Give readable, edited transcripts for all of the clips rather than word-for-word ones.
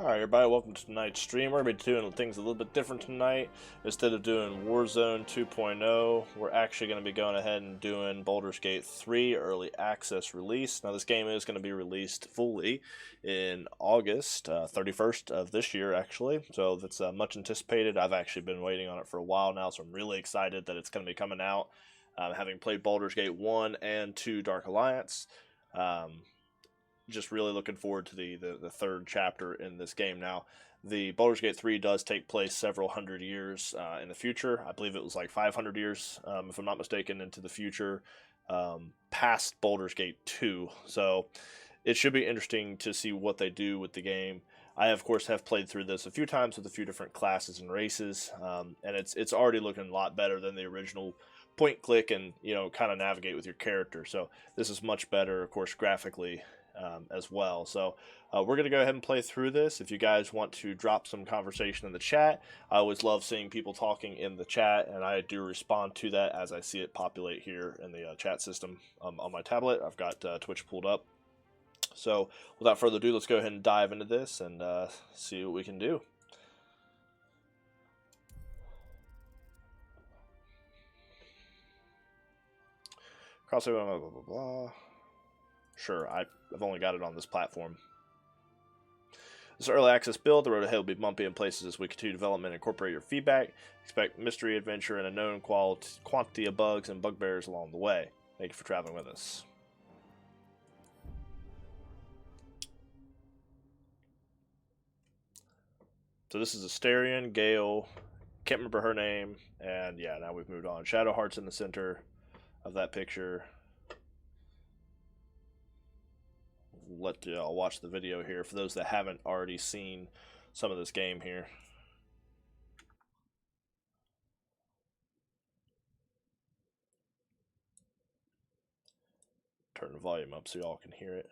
Alright everybody, welcome to tonight's stream. We're going to be doing things a little bit different tonight. Instead of doing Warzone 2.0, we're actually going to be going ahead and doing Baldur's Gate 3 Early Access Release. Now this game is going to be released fully in August 31st of this year actually, so that's much anticipated. I've actually been waiting on it for a while now, so I'm really excited that it's going to be coming out. Having played Baldur's Gate 1 and 2 Dark Alliance, just really looking forward to the third chapter in this game. Now, the Baldur's Gate 3 does take place several hundred years in the future. I believe it was like 500 years, if I'm not mistaken, into the future, past Baldur's Gate 2. So it should be interesting to see what they do with the game. I, of course, have played through this a few times with a few different classes and races, and it's already looking a lot better than the original point click and, you know, kind of navigate with your character. So this is much better, of course, graphically as well. So we're going to go ahead and play through this. If you guys want to drop some conversation in the chat, I always love seeing people talking in the chat, and I do respond to that as I see it populate here in the chat system on my tablet. I've got Twitch pulled up. So without further ado, let's go ahead and dive into this and see what we can do. Crossover, blah, blah, blah, blah. Sure, I've only got it on this platform. This early access build, the road ahead will be bumpy in places as we continue development and incorporate your feedback. Expect mystery, adventure, and a known quantity of bugs and bugbears along the way. Thank you for traveling with us. So this is Astarion, Gale, can't remember her name, and yeah, now we've moved on. Shadowheart's in the center of that picture. Let y'all watch the video here for those that haven't already seen some of this game here. Turn the volume up so y'all can hear it.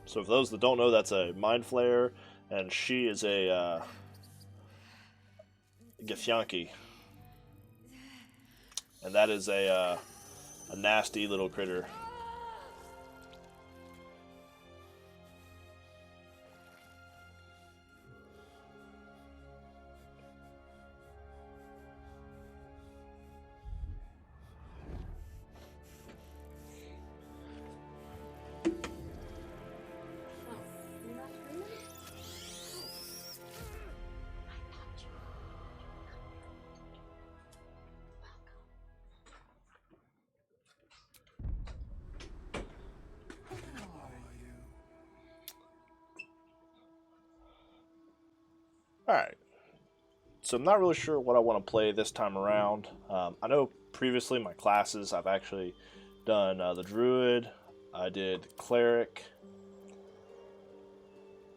So for those that don't know, that's a Mind Flayer, and she is a Githyanki. And that is a nasty little critter. Alright, so I'm not really sure what I want to play this time around. I know previously my classes, I've actually done the Druid, I did Cleric,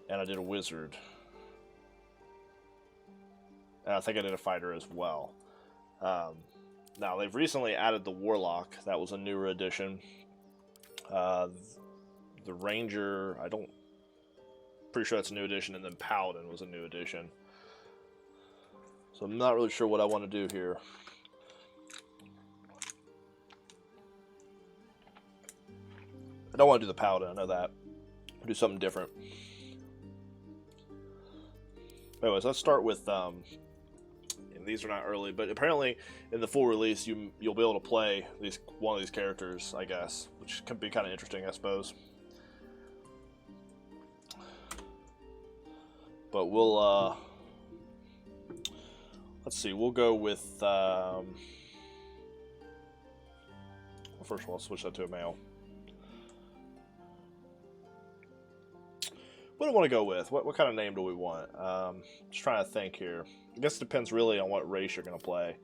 and I did a Wizard. And I think I did a Fighter as well. Now, they've recently added the Warlock. That was a newer addition. The Ranger, pretty sure that's a new addition, and then Paladin was a new addition. So I'm not really sure what I want to do here. I don't want to do the Paladin, I know that. I'll do something different. Anyways, let's start with, and these are not early, but apparently in the full release you'll be able to play one of these characters, I guess, which could be kind of interesting, I suppose. But we'll, let's see, we'll go with, well, first of all, I'll switch that to a male. What do we want to go with? What kind of name do we want? Just trying to think here. I guess it depends really on what race you're going to play.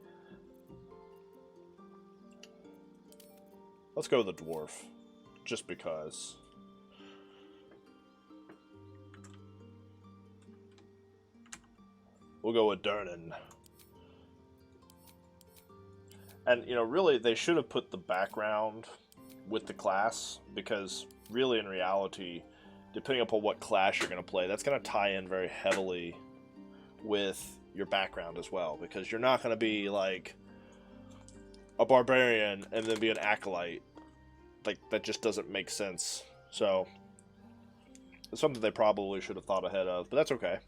Let's go with the dwarf, just because. We'll go with Durnan. And, you know, really, they should have put the background with the class, because really, in reality, depending upon what class you're going to play, that's going to tie in very heavily with your background as well, because you're not going to be, like, a barbarian and then be an acolyte. Like, that just doesn't make sense. So, it's something they probably should have thought ahead of, but that's okay.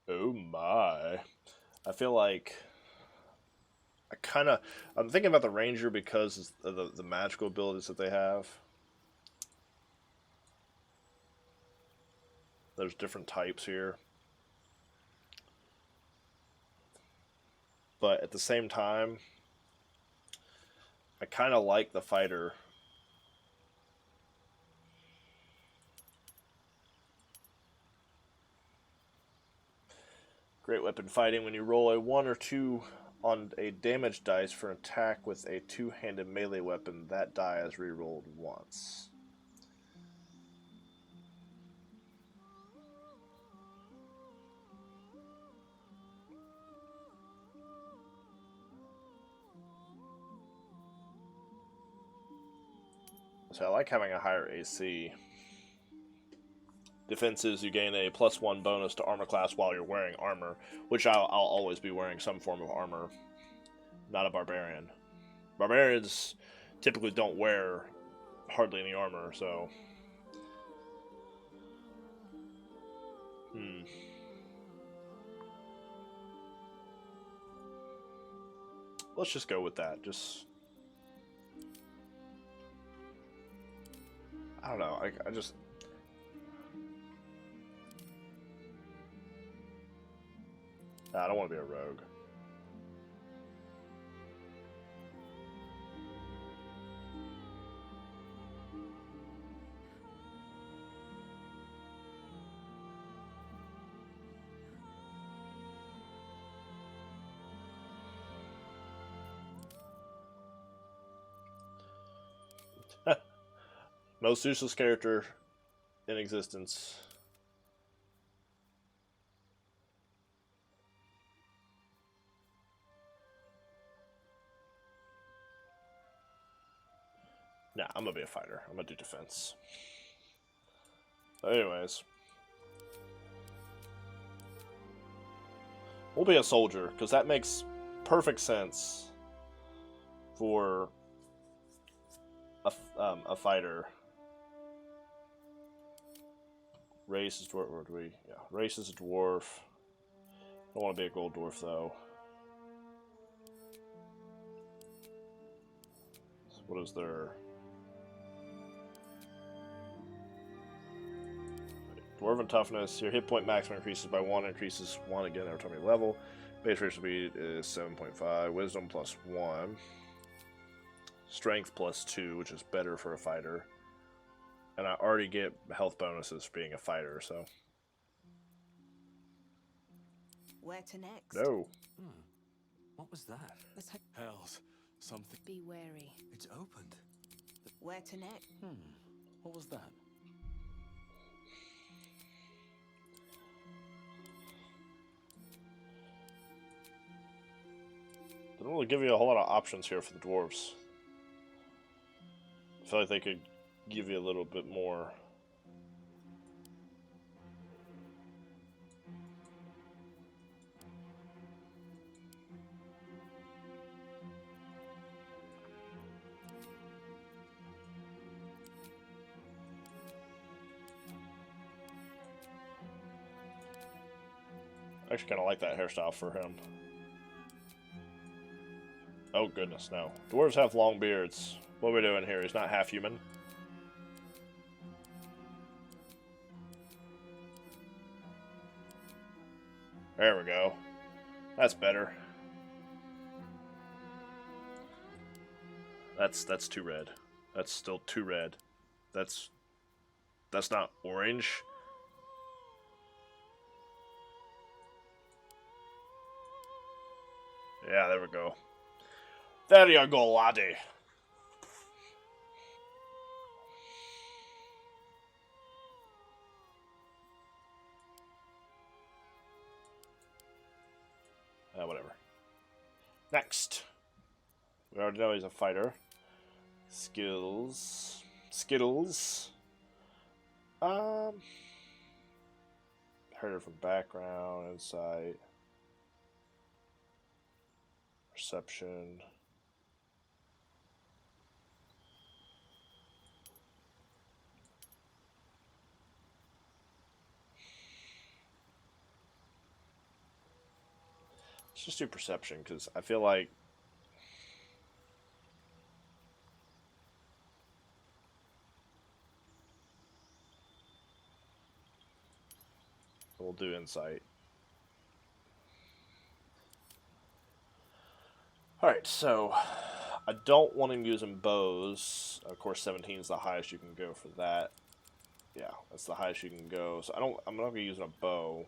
Oh my. I feel like I'm thinking about the ranger because of the magical abilities that they have. There's different types here. But at the same time, I kind of like the fighter. Great weapon fighting. When you roll a 1 or 2 on a damage dice for an attack with a two-handed melee weapon, that die is rerolled once. So I like having a higher AC. Defenses, you gain a +1 bonus to armor class while you're wearing armor, which I'll always be wearing some form of armor. Not a barbarian. Barbarians typically don't wear hardly any armor, so... Let's just go with that. I don't know. I just... I don't want to be a rogue. Most useless character in existence. Nah, I'm gonna be a fighter. I'm gonna do defense. But anyways. We'll be a soldier, because that makes perfect sense for a fighter. Race is dwarf. Or do we? Yeah, race is a dwarf. I don't want to be a gold dwarf though. So what is their dwarven toughness? Your hit point maximum increases by 1, increases 1 again every time you level. Base race speed is 7.5. Wisdom +1. Strength +2, which is better for a fighter. And I already get health bonuses for being a fighter, so. Where to next? No. What was that? Hells. Something. Be wary. It's opened. Where to next? What was that? They don't really give you a whole lot of options here for the dwarves. I feel like they could give you a little bit more. I actually kind of like that hairstyle for him. Oh goodness, no. Dwarves have long beards. What are we doing here? He's not half human. There we go. That's better. That's too red. That's still too red. That's not orange. Yeah, there we go. There you go, laddie. Whatever. Next. We already know he's a fighter. Skills. Skittles. Heard it from background, insight, perception. Let's just do perception, because I feel like we'll do insight. Alright, so I don't want him using bows. Of course, 17 is the highest you can go for that. Yeah, that's the highest you can go. So I'm not going to be using a bow.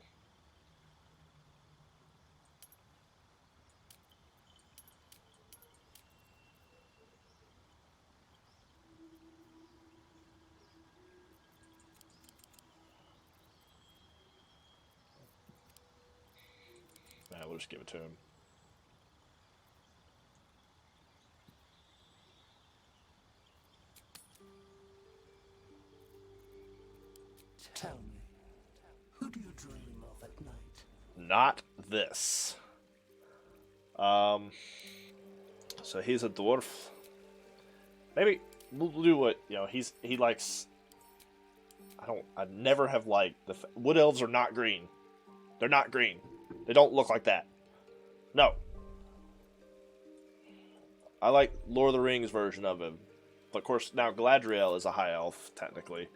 Nah, we'll just give it to him. Tell me, who do you dream of at night? Not this. So he's a dwarf. Maybe we'll do what, you know, he likes. I never have liked wood elves are not green. They're not green. They don't look like that. No. I like Lord of the Rings version of him. But of course, now Galadriel is a high elf, technically.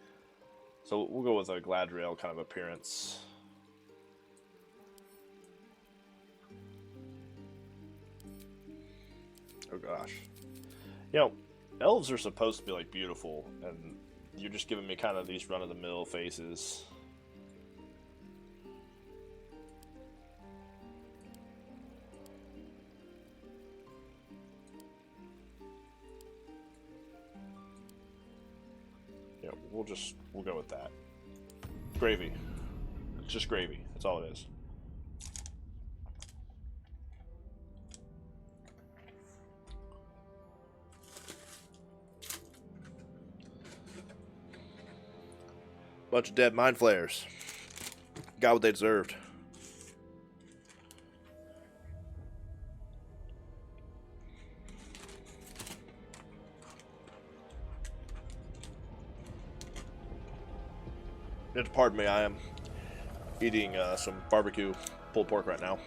So we'll go with a Galadriel kind of appearance. Oh gosh. You know, elves are supposed to be like beautiful, and you're just giving me kind of these run-of-the-mill faces. Yeah, we'll go with that. Gravy. It's just gravy. That's all it is. Bunch of dead mind flayers. Got what they deserved. You have to pardon me, I am eating some barbecue pulled pork right now.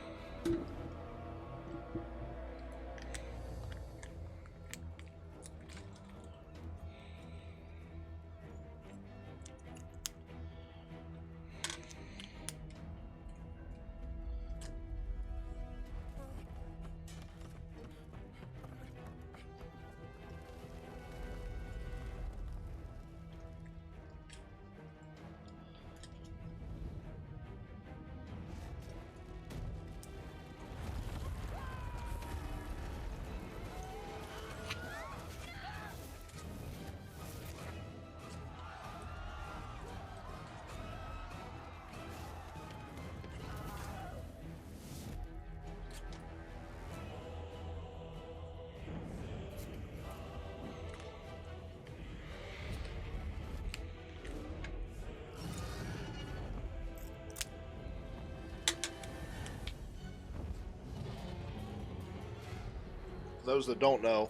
Those that don't know,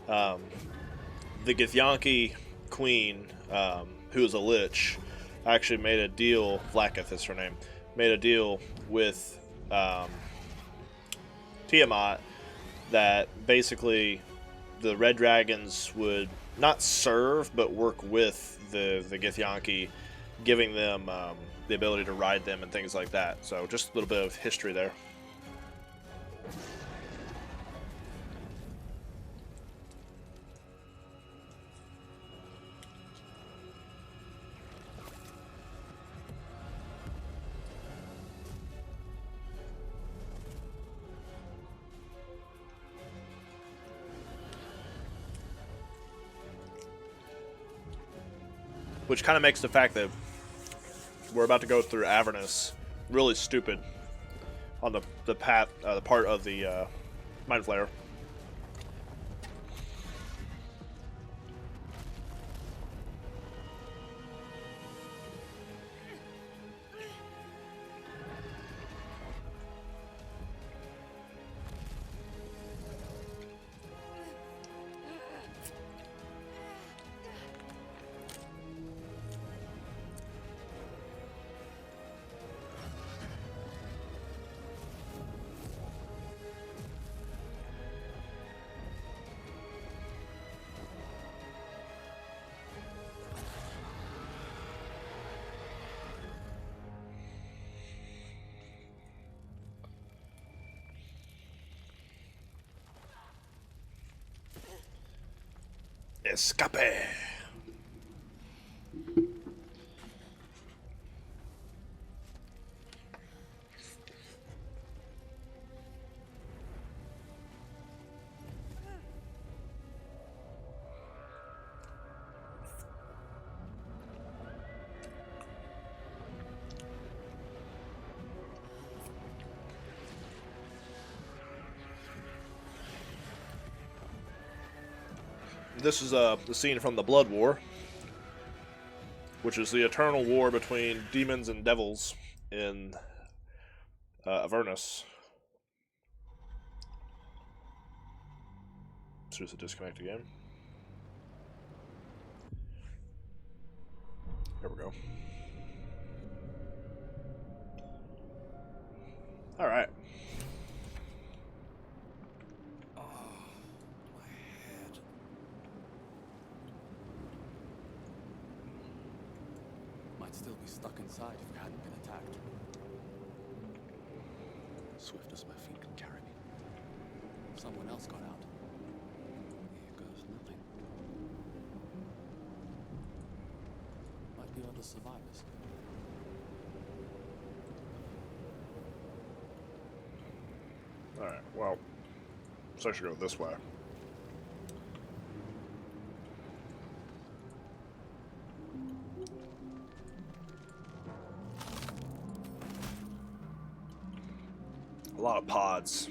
the Githyanki queen, who is a lich, actually made a deal. Vlaakith is her name. Made a deal with Tiamat that basically the red dragons would not serve but work with the Githyanki giving them the ability to ride them and things like that. So just a little bit of history there. Which kind of makes the fact that we're about to go through Avernus really stupid on the path, the part of the Mind Flayer. Escape. This is the scene from the Blood War, which is the eternal war between demons and devils in Avernus. Choose to disconnect again. There we go. All right. Still be stuck inside if we hadn't been attacked. Swift as my feet can carry me. Someone else got out. Here goes nothing. Might be other survivors. Alright, well, so I should go this way. A lot of pods.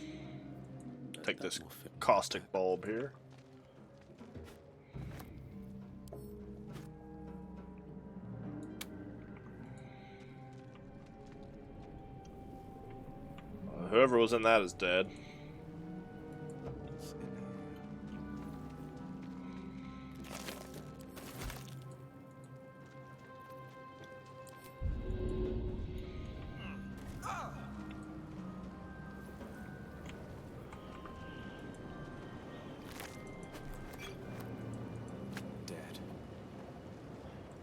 Take this caustic bulb here. Whoever was in that is dead.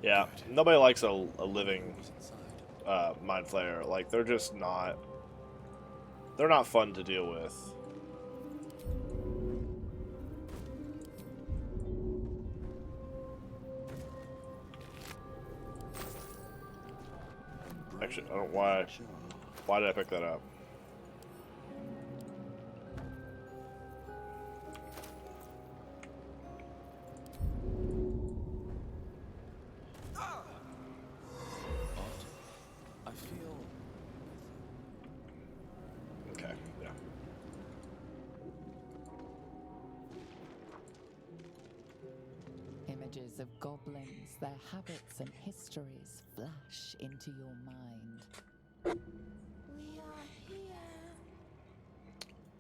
Yeah, nobody likes a living Mind Flayer. Like, they're just not... They're not fun to deal with. Actually, I don't know why. Why did I pick that up? Images of goblins, their habits and histories flash into your mind. We are here.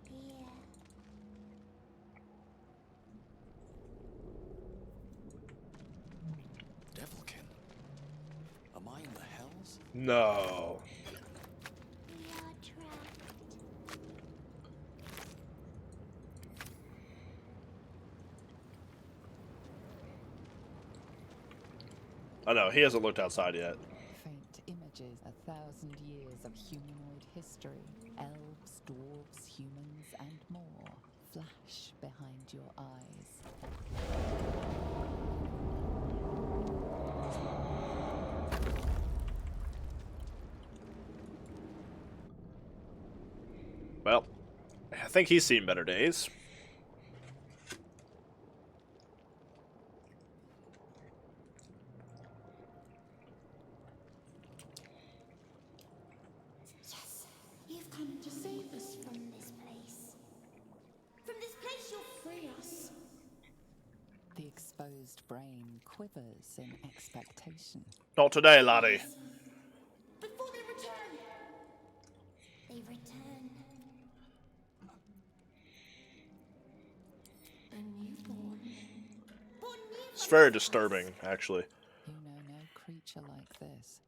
Here. Devilkin? Am I in the hells? No. We are trapped. Oh no, he hasn't looked outside yet. Faint images, 1,000 years of humanoid history, elves, dwarves, humans, and more, flash behind your eyes. Well, I think he's seen better days. Yes, you've come to save us from this place. From this place, you'll free us. The exposed brain quivers in expectation. Not today, laddie. Before they return. They return. A newborn. Born new It's from very this disturbing, house. actually. You know no creature like this.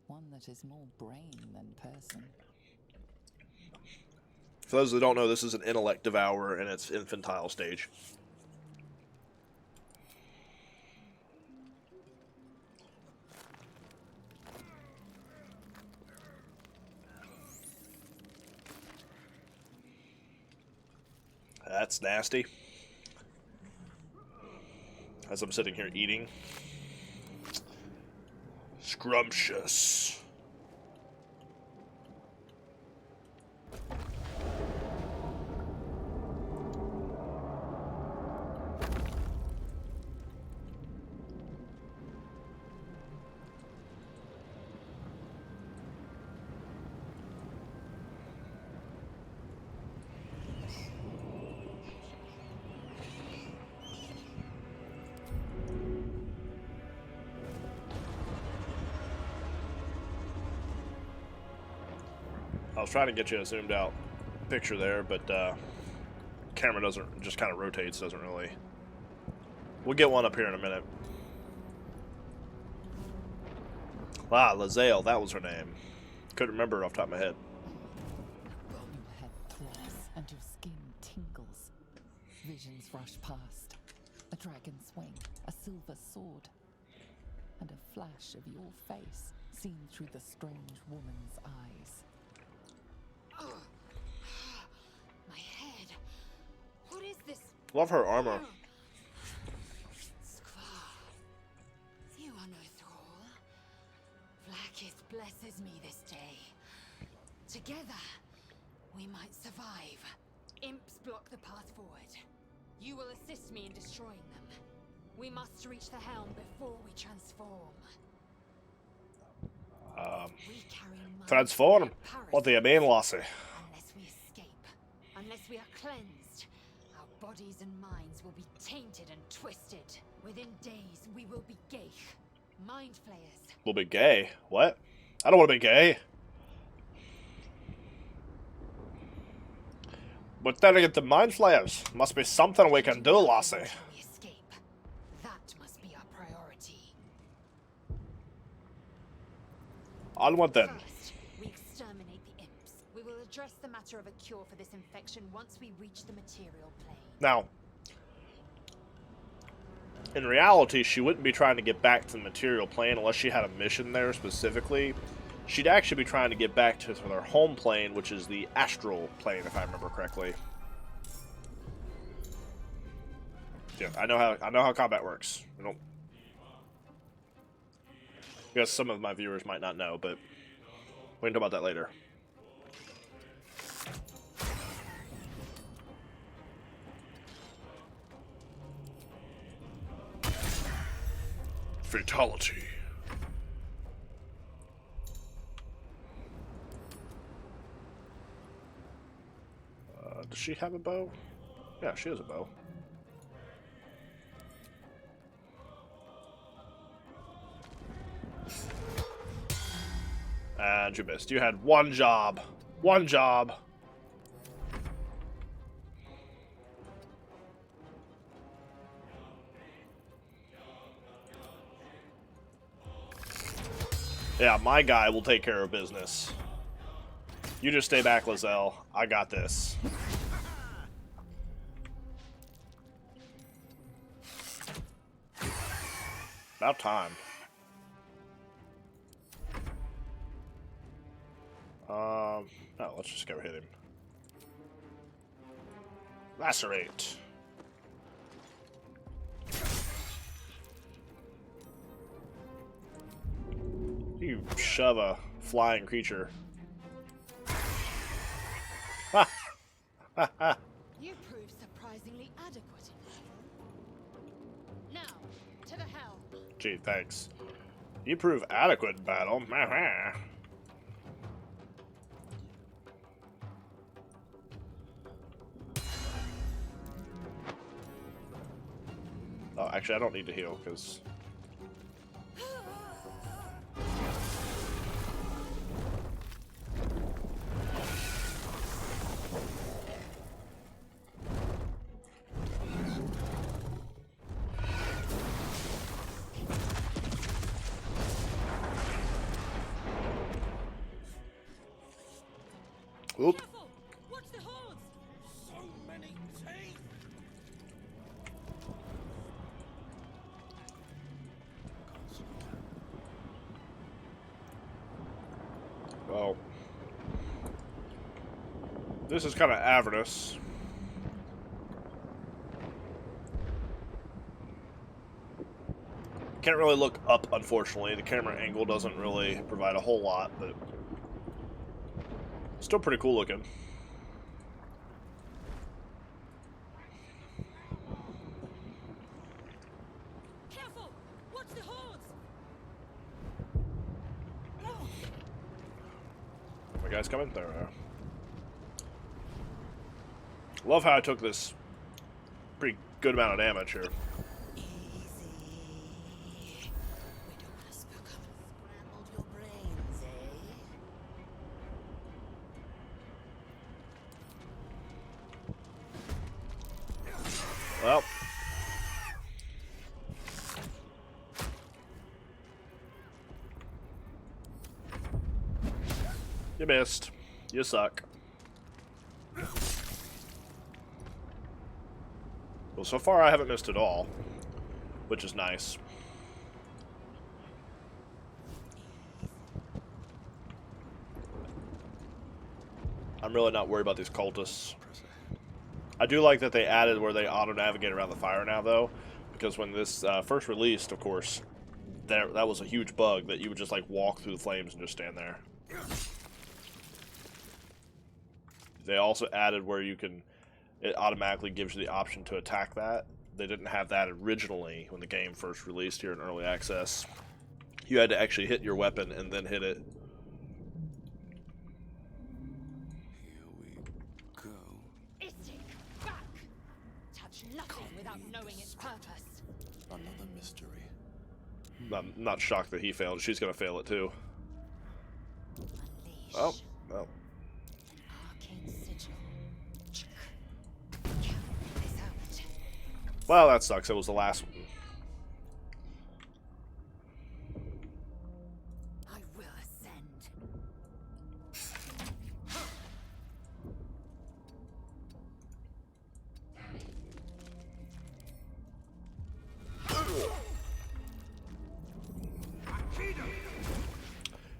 One that is more brain than person. For those that don't know, this is an intellect devourer in its infantile stage. That's nasty. As I'm sitting here eating. Scrumptious. I was trying to get you a zoomed out picture there, but camera doesn't, just kind of rotates, doesn't really. We'll get one up here in a minute. Ah, Lazale, that was her name. Couldn't remember it off the top of my head. Your head throbs and your skin tingles. Visions rush past. A dragon's wing, a silver sword, and a flash of your face seen through the strange woman's eyes. My head. What is this? Love her armor. Squaw. You are no thrall. Blackest blesses me this day. Together, we might survive. Imps block the path forward. You will assist me in destroying them. We must reach the helm before we transform. We carry minds Transform? like What do you mean, Lassie? Unless we escape, unless we are cleansed, our bodies and minds will be tainted and twisted. Within days, we will be gay. Mind flayers. We'll be gay. What? I don't want to be gay. We're turning into mind flayers. Must be something we can do, Lassie. Until we escape. That must be our priority. Onward then. First, we exterminate the imps. We will address the matter of a cure for this infection once we reach the material plane. Now, in reality, she wouldn't be trying to get back to the material plane unless she had a mission there specifically. She'd actually be trying to get back to her home plane, which is the astral plane, if I remember correctly. Yeah, I know how combat works. I don't. I guess some of my viewers might not know, but we can talk about that later. Fatality. Does she have a bow? Yeah, she has a bow. And you missed. You had one job. One job. Yeah, my guy will take care of business. You just stay back, Lazelle. I got this. About time. No, let's just go hit him. Lacerate. You shove a flying creature. Ha! Ha ha! You proved surprisingly adequate in battle. Now, to the helm. Gee, thanks. You prove adequate in battle. Oh, actually, I don't need to heal, because... Oop. Watch the hordes! So many teeth! Well, this is kind of avernous. Can't really look up, unfortunately. The camera angle doesn't really provide a whole lot, but still pretty cool looking. Careful! Watch the hordes! My guys coming? There we are. Love how I took this pretty good amount of damage here. Easy. We don't want to spook 'em and scrambled your brains, eh? Well. You missed. You suck. Well, so far I haven't missed at all, which is nice. I'm really not worried about these cultists. I do like that they added where they auto-navigate around the fire now, though, because when this first released, of course, that was a huge bug that you would just like walk through the flames and just stand there. They also added where you can, it automatically gives you the option to attack that. They didn't have that originally when the game first released here in early access. You had to actually hit your weapon and then hit it. Here we go. Istik, back! Touch nothing without knowing its purpose. Another mystery. I'm not shocked that he failed. She's going to fail it too. Unleash. Oh, well. An arcane sigil. Carry this out. Well, that sucks. It was the last one. I will ascend.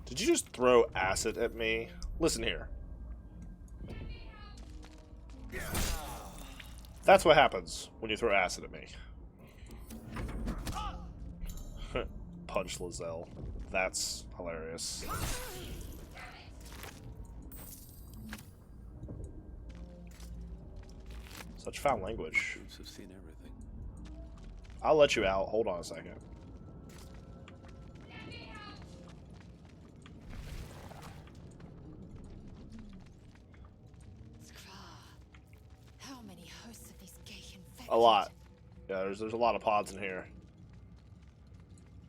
Did you just throw acid at me? Listen here. That's what happens when you throw acid at me. Punch Lizelle. That's hilarious. Such foul language. Troops have seen everything. I'll let you out. Hold on a second. How many hosts of these gay infected? A lot. Yeah, there's a lot of pods in here.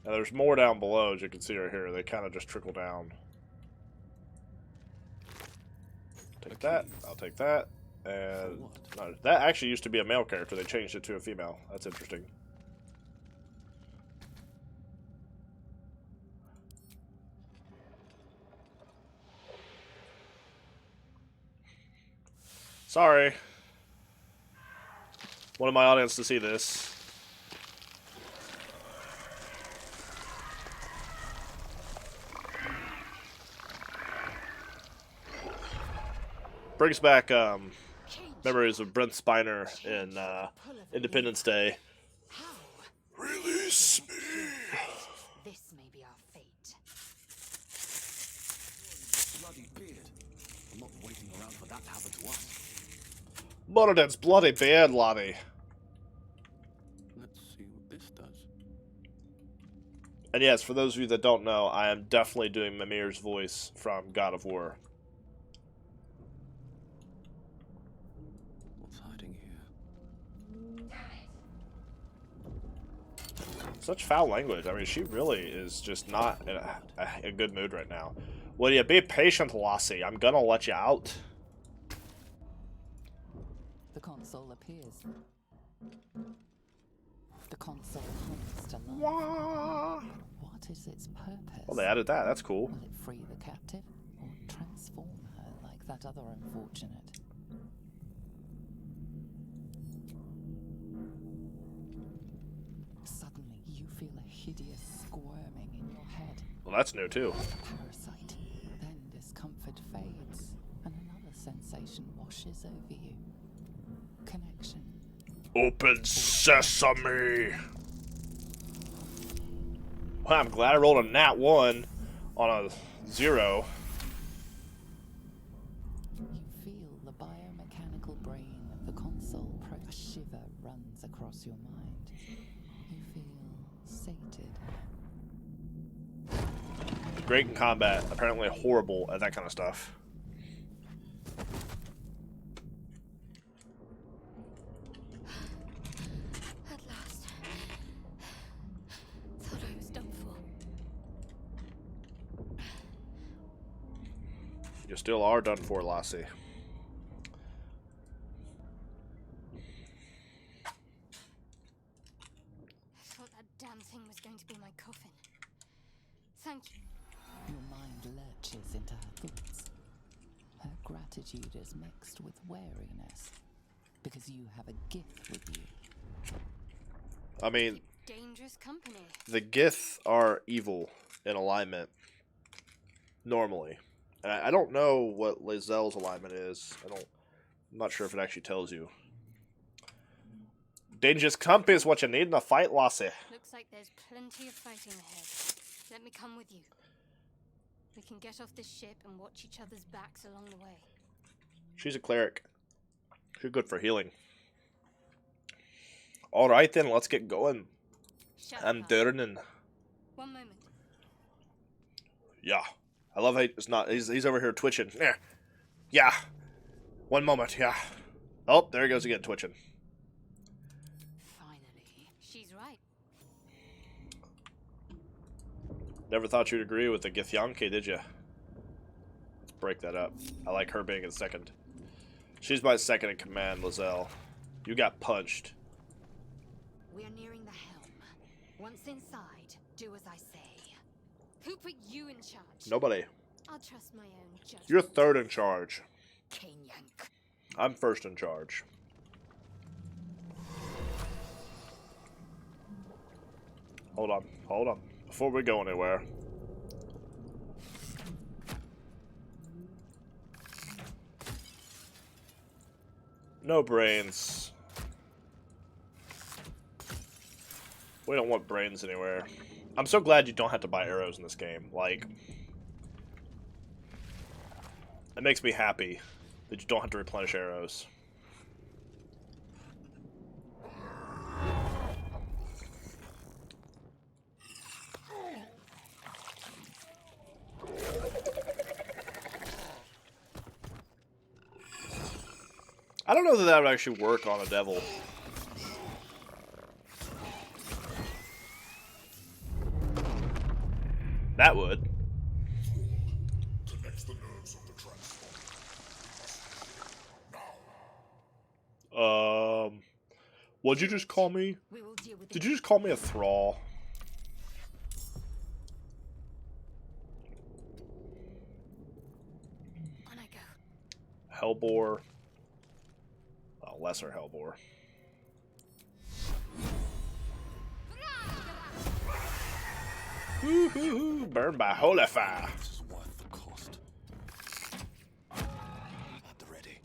And there's more down below, as you can see right here. They kind of just trickle down. Take that. I'll take that. And no, that actually used to be a male character. They changed it to a female. That's interesting. Sorry. Wanted my audience to see this. Brings back memories of Brent Spiner in Independence Day. How? Release me. This may be our fate. Bloody beard. I'm not waiting around for that to happen to us. Moradin's bloody beard, Lottie. Let's see what this does. And yes, for those of you that don't know, I am definitely doing Mimir's voice from God of War. What's hiding here? Such foul language. I mean, she really is just not in a good mood right now. Will you be patient, Lassie? I'm gonna let you out. The console appears. The console hums to life. Wah. What is its purpose? Well, they added that. That's cool. Will it free the captive or transform her like that other unfortunate? Suddenly, you feel a hideous squirming in your head. Well, that's new too. Parasite. Then discomfort fades, and another sensation washes over you. Connection. Open sesame. Well, I'm glad I rolled a nat 1 on a 0. You feel the biomechanical brain of the console. A shiver runs across your mind. You feel sated. Great in combat, apparently horrible at that kind of stuff. At last. Thought I was done for. You still are done for, Lassie. I thought that damn thing was going to be my coffin. Thank you. Your mind lurches into her thoughts. Her gratitude is mixed with wariness, because you have a gift with you. I mean, Dangerous company. the Gith are evil in alignment, normally. And I don't know what Lae'zel's alignment is. I'm not sure if it actually tells you. Dangerous company is what you need in a fight, Lassie. Looks like there's plenty of fighting ahead. Let me come with you. We can get off this ship and watch each other's backs along the way. She's a cleric. She's good for healing. Alright then, let's get going. Shut I'm up. turning. One moment. Yeah. I love how it's not. He's over here twitching. Yeah. Yeah. One moment. Yeah. Oh, there he goes again, twitching. Finally. She's right. Never thought you'd agree with the Githyanke, did you? Let's break that up. I like her being in second. She's my second in command, Lae'zel. You got punched. We are nearing the helm. Once inside, do as I say. Who put you in charge? Nobody. I'll trust my own judgment. You're third in charge. Yank. I'm first in charge. Hold on. Hold on. Before we go anywhere. No brains. We don't want brains anywhere. I'm so glad you don't have to buy arrows in this game. Like, it makes me happy that you don't have to replenish arrows. I don't know that that would actually work on a devil. That would. Connects the nerves of the transformer. Now. What'd you just call me? We will deal with Did you just call me a thrall? On I go. Hellbore. Oh, lesser Hellbore. Woo-hoo-hoo, burned by holy fire. This is worth the cost. At the ready.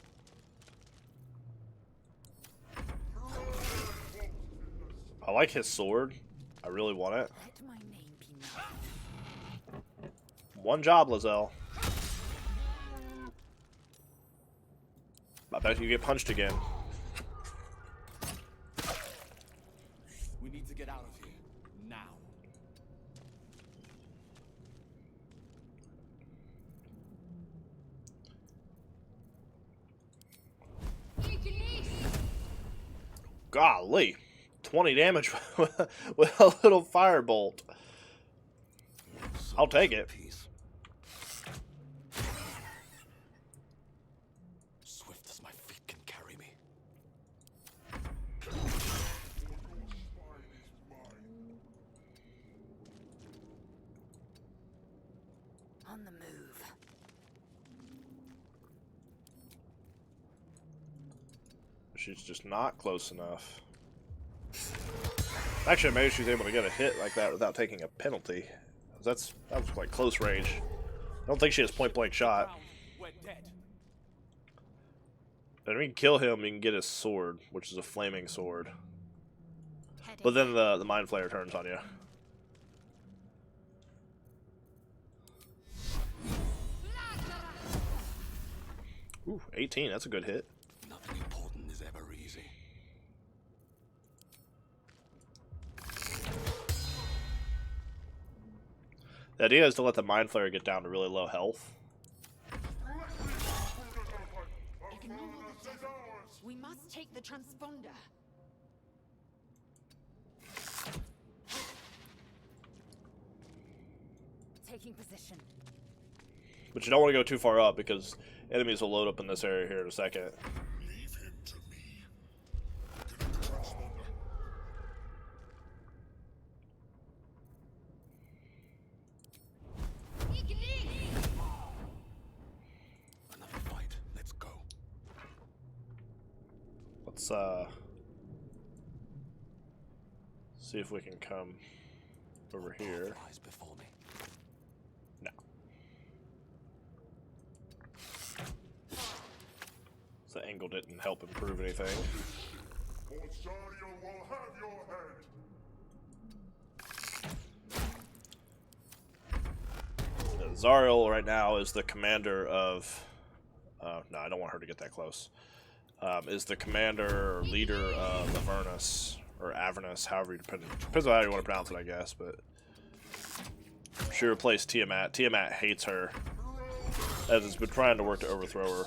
I like his sword. I really want it. Let my name be known. One job, Lizelle. I bet you get punched again. We need to get out of here. Now. Golly. 20 damage with a little firebolt. I'll take it. Peace. Swift as my feet can carry me. On the move. She's just not close enough. Actually, maybe she's able to get a hit like that without taking a penalty. That was like close range. I don't think she has point blank shot. We're dead. And we can kill him. We can get his sword, which is a flaming sword. But then the mind flayer turns on you. Ooh, 18. That's a good hit. Nothing important is ever easy. The idea is to let the mind flayer get down to really low health. Ignore the devil. We must take the transponder. Taking position. But you don't want to go too far up because enemies will load up in this area here in a second. Leave him to me. Get the transponder. Another fight. Let's go. Let's see if we can come over here. Lies before me. No. The angle didn't help improve anything. Orsario will have your head. Zariel right now is the commander of... no, I don't want her to get that close. Is the commander or leader of Avernus, or Avernus, however you depends on how you want to pronounce it, I guess, but... She replaced Tiamat. Tiamat hates her, as has been trying to work to overthrow her.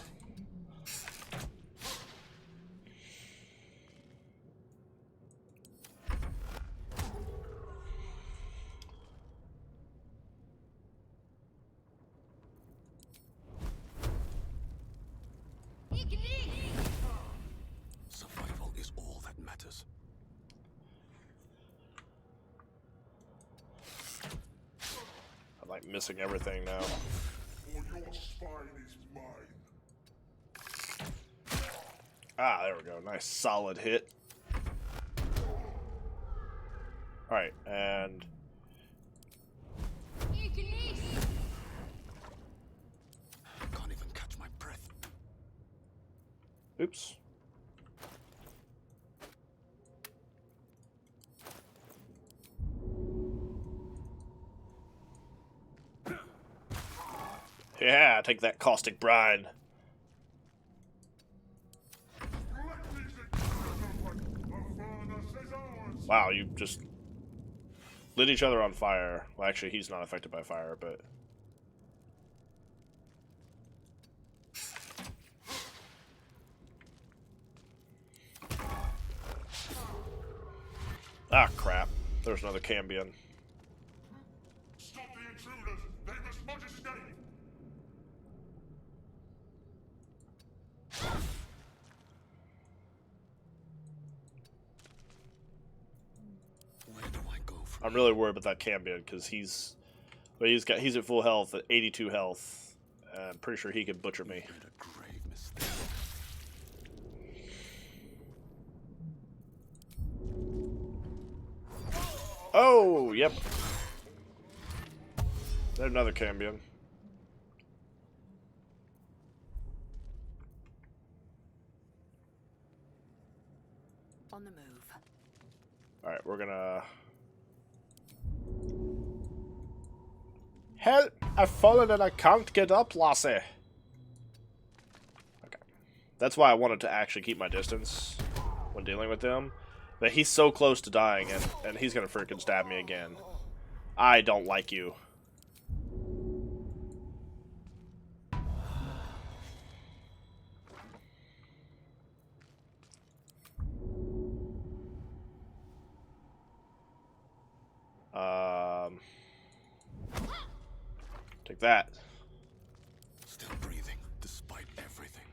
Survival is all that matters. I'm like missing everything now. For your spine is mine. Ah, there we go. Nice solid hit. Alright, and... Can't even catch my breath. Oops. Yeah, take that caustic brine. Wow, you just lit each other on fire. Well, actually, he's not affected by fire, but... Ah, crap. There's another Cambion. Stop the intruders. They must not escape. Where do I go from I'm really worried about that Cambion because he's at full health at 82 health. I'm pretty sure he could butcher me. here? Made a grave mistake. Oh, yep. There's another Cambion. On the move. Alright, we're gonna... Help! I've fallen and I can't get up, Lassie! Okay. That's why I wanted to actually keep my distance when dealing with him. But he's so close to dying, and he's gonna freaking stab me again. I don't like you. Take that. Still breathing, despite everything.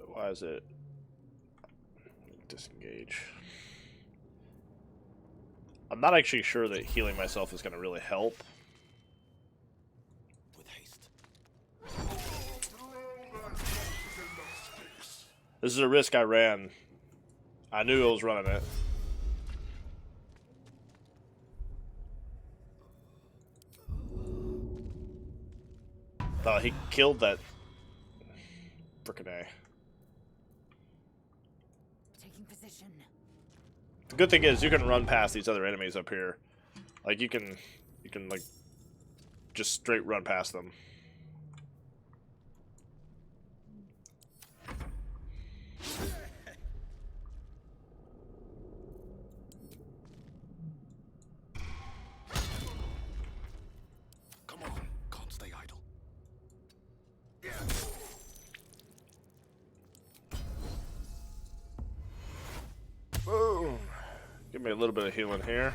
Why is it... Disengage. I'm not actually sure that healing myself is going to really help. With haste. This is a risk I ran. I knew I was running it. Oh, he killed that frickin' A. Taking position. The good thing is you can run past these other enemies up here. Like you can like just straight run past them. Come on, can't stay idle. Boom. Give me a little bit of healing here.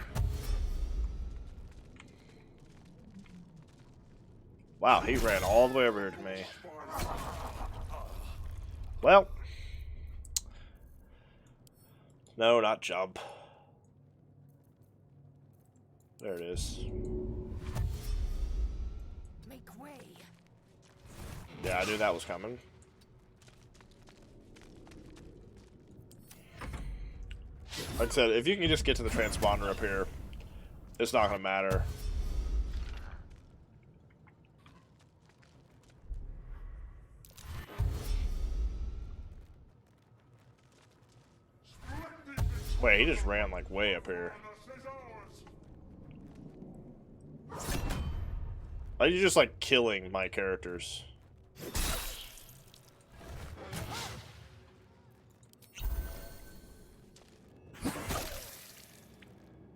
Wow, he ran all the way over here to me. Well. No, not jump. There it is. Make way. Yeah, I knew that was coming. Like I said, if you can just get to the transponder up here, it's not going to matter. Wait, he just ran like way up here. Are you just like killing my characters?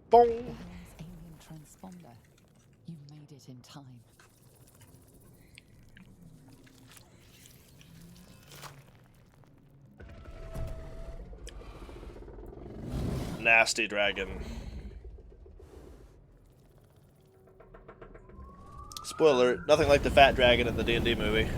Boom! Alien transponder. You made it in time. Nasty dragon. Spoiler, nothing like the fat dragon in the D&D movie.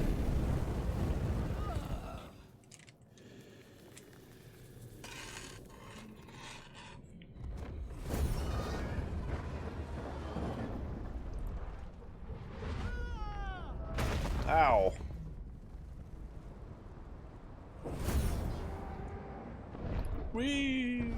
Ow. Whee!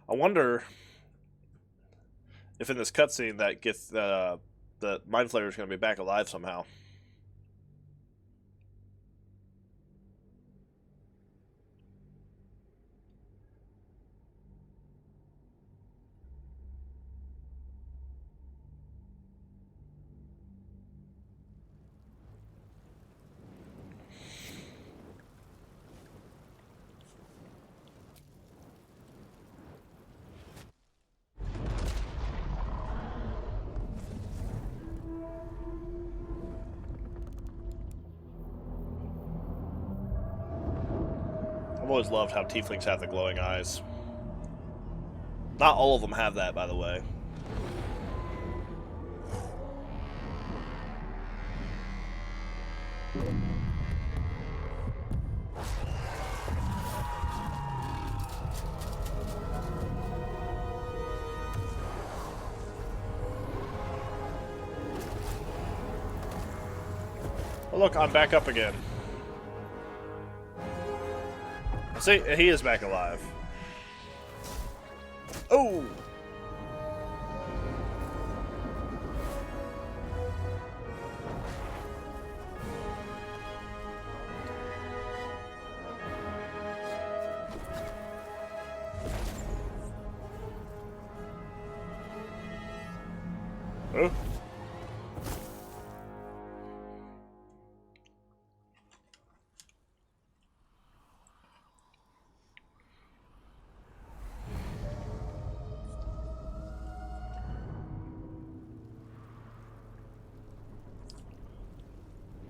I wonder if in this cutscene that gets the Mind Flayer is going to be back alive somehow. I've always loved how tieflings have the glowing eyes. Not all of them have that, by the way. Oh, look, I'm back up again. See, he is back alive. Oh! Oh.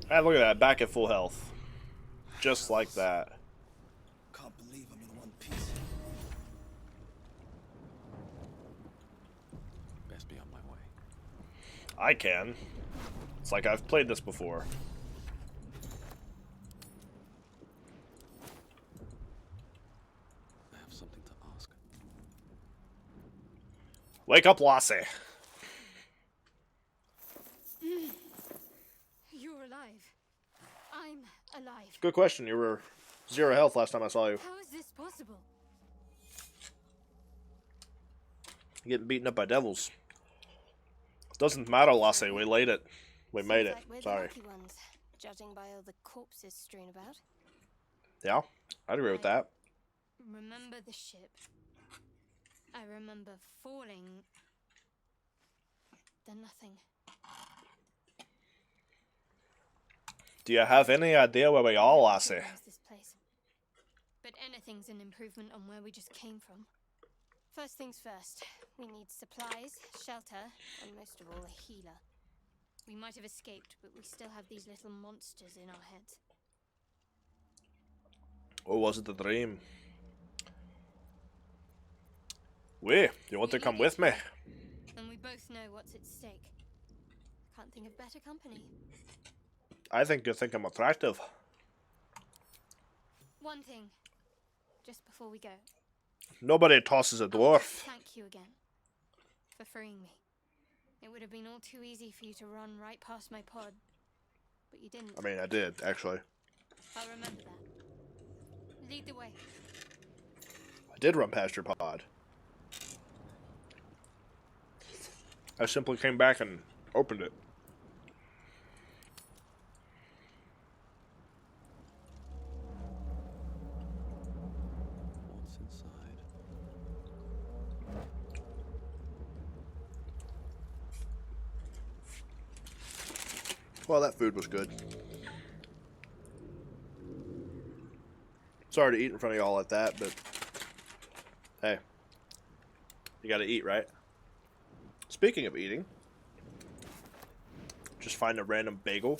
Ah, look at that, back at full health. Just like that. Can't believe I'm in one piece. Best be on my way. I can. It's like I've played this before. I have something to ask. Wake up, Lassie. You're alive. I'm alive. Good question. You were 0 health last time I saw you. How is this possible? Getting beaten up by devils. Doesn't matter, Lassie. We laid it. We made Seems it. like we're the Sorry. lucky ones, judging by all the corpses strewn about. Yeah, I'd agree with that. Remember the ship. I remember falling. Then nothing. Do you have any idea where we I are, don't Lassie? recognize this place. But anything's an improvement on where we just came from. First things first, we need supplies, shelter, and most of all, a healer. We might have escaped, but we still have these little monsters in our heads. Or was it a dream? Wait, you want to come with me? And we both know what's at stake. Can't think of better company. I think you think I'm attractive. One thing, just before we go. Nobody tosses a I want to dwarf. thank you again for freeing me. It would have been all too easy for you to run right past my pod, but you didn't. I mean, I did, actually. I'll remember that. Lead the way. I did run past your pod. I simply came back and opened it. What's inside? Well, that food was good. Sorry to eat in front of y'all like that, but hey, you gotta eat, right? Speaking of eating, just find a random bagel.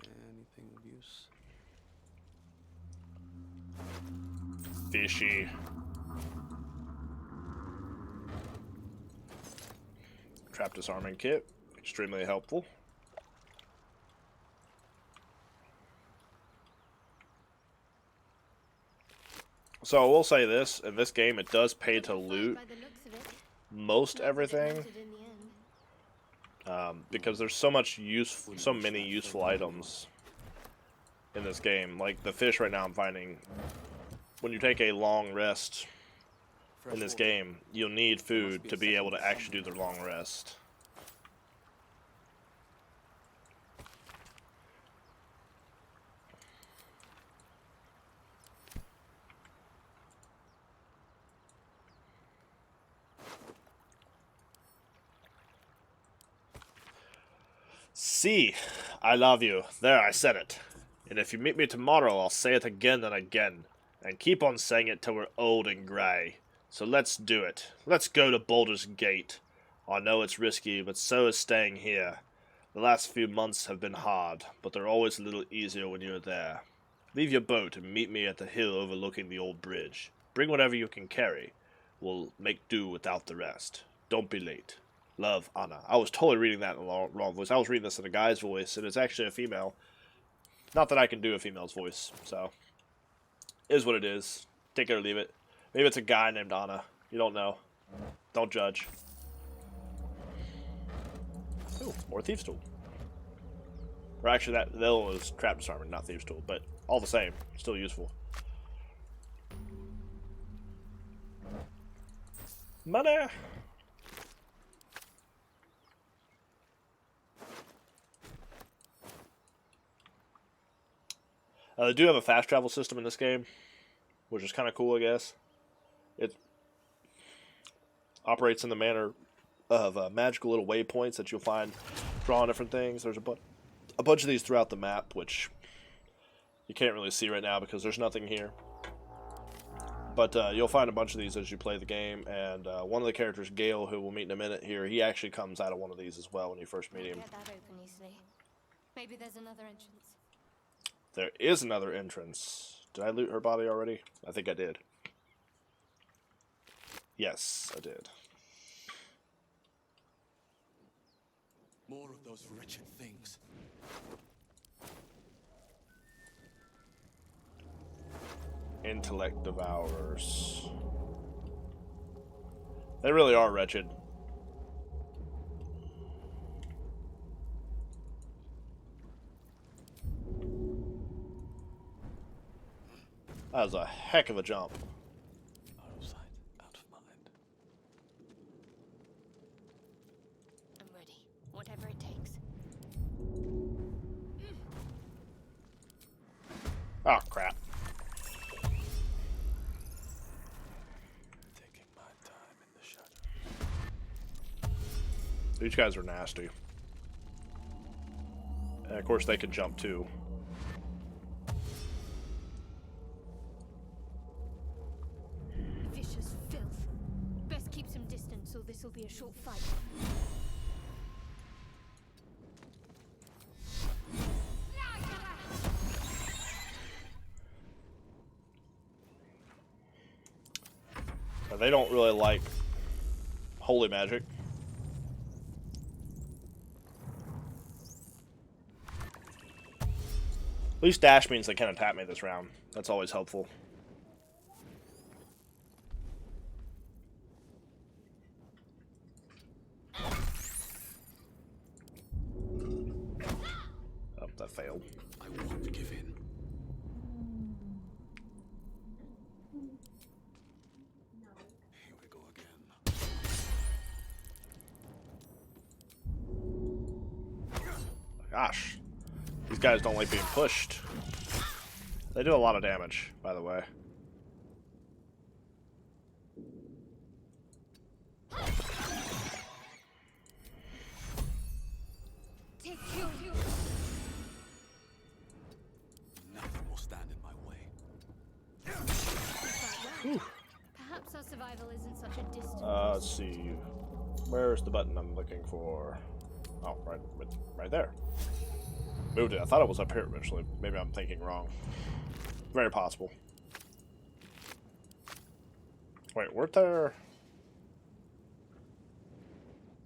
Anything of use? Fishy. Trap disarming kit, extremely helpful. So I will say this, in this game it does pay to loot By the looks of it, most not that it everything, mattered in the end. because there's so many useful items in this game. Like the fish right now I'm finding, when you take a long rest in this game, you'll need food to be able to actually do the long rest. See, I love you. There, I said it. And if you meet me tomorrow, I'll say it again and again. And keep on saying it till we're old and grey. So let's do it. Let's go to Baldur's Gate. I know it's risky, but so is staying here. The last few months have been hard, but they're always a little easier when you're there. Leave your boat and meet me at the hill overlooking the old bridge. Bring whatever you can carry. We'll make do without the rest. Don't be late. Love, Anna. I was totally reading that in the wrong voice. I was reading this in a guy's voice, and it's actually a female. Not that I can do a female's voice, so. Is what it is. Take it or leave it. Maybe it's a guy named Anna. You don't know. Don't judge. Ooh, more Thieves' Tool. Or actually, that was Trap Disarmer, not Thieves' Tool, but all the same, still useful. Money! They do have a fast travel system in this game, which is kind of cool, I guess. It operates in the manner of magical little waypoints that you'll find drawing different things. There's a bunch of these throughout the map, which you can't really see right now because there's nothing here. But you'll find a bunch of these as you play the game, and one of the characters, Gale, who we'll meet in a minute here, he actually comes out of one of these as well when you first meet him. Get that open easily. Maybe there's another entrance. There is another entrance. Did I loot her body already? I think I did. Yes, I did. More of those wretched things. Intellect Devourers. They really are wretched. That was a heck of a jump. Out of sight, out of mind. I'm ready. Whatever it takes. Oh, crap. Taking my time in the shadow. These guys are nasty. And of course they can jump too. Vicious filth. Best keep some distance, or this'll be a short fight. They don't really like holy magic. At least dash means they can attack me this round. That's always helpful. Oh, that failed. I won't give in. Here we go again. Gosh. These guys don't like being pushed. They do a lot of damage, by the way. Nothing will stand in my way. Perhaps our survival isn't such a distant. Let's see. Where's the button I'm looking for? Oh, right there. Moved it. I thought it was up here originally. Maybe I'm thinking wrong. Very possible. Wait, weren't there...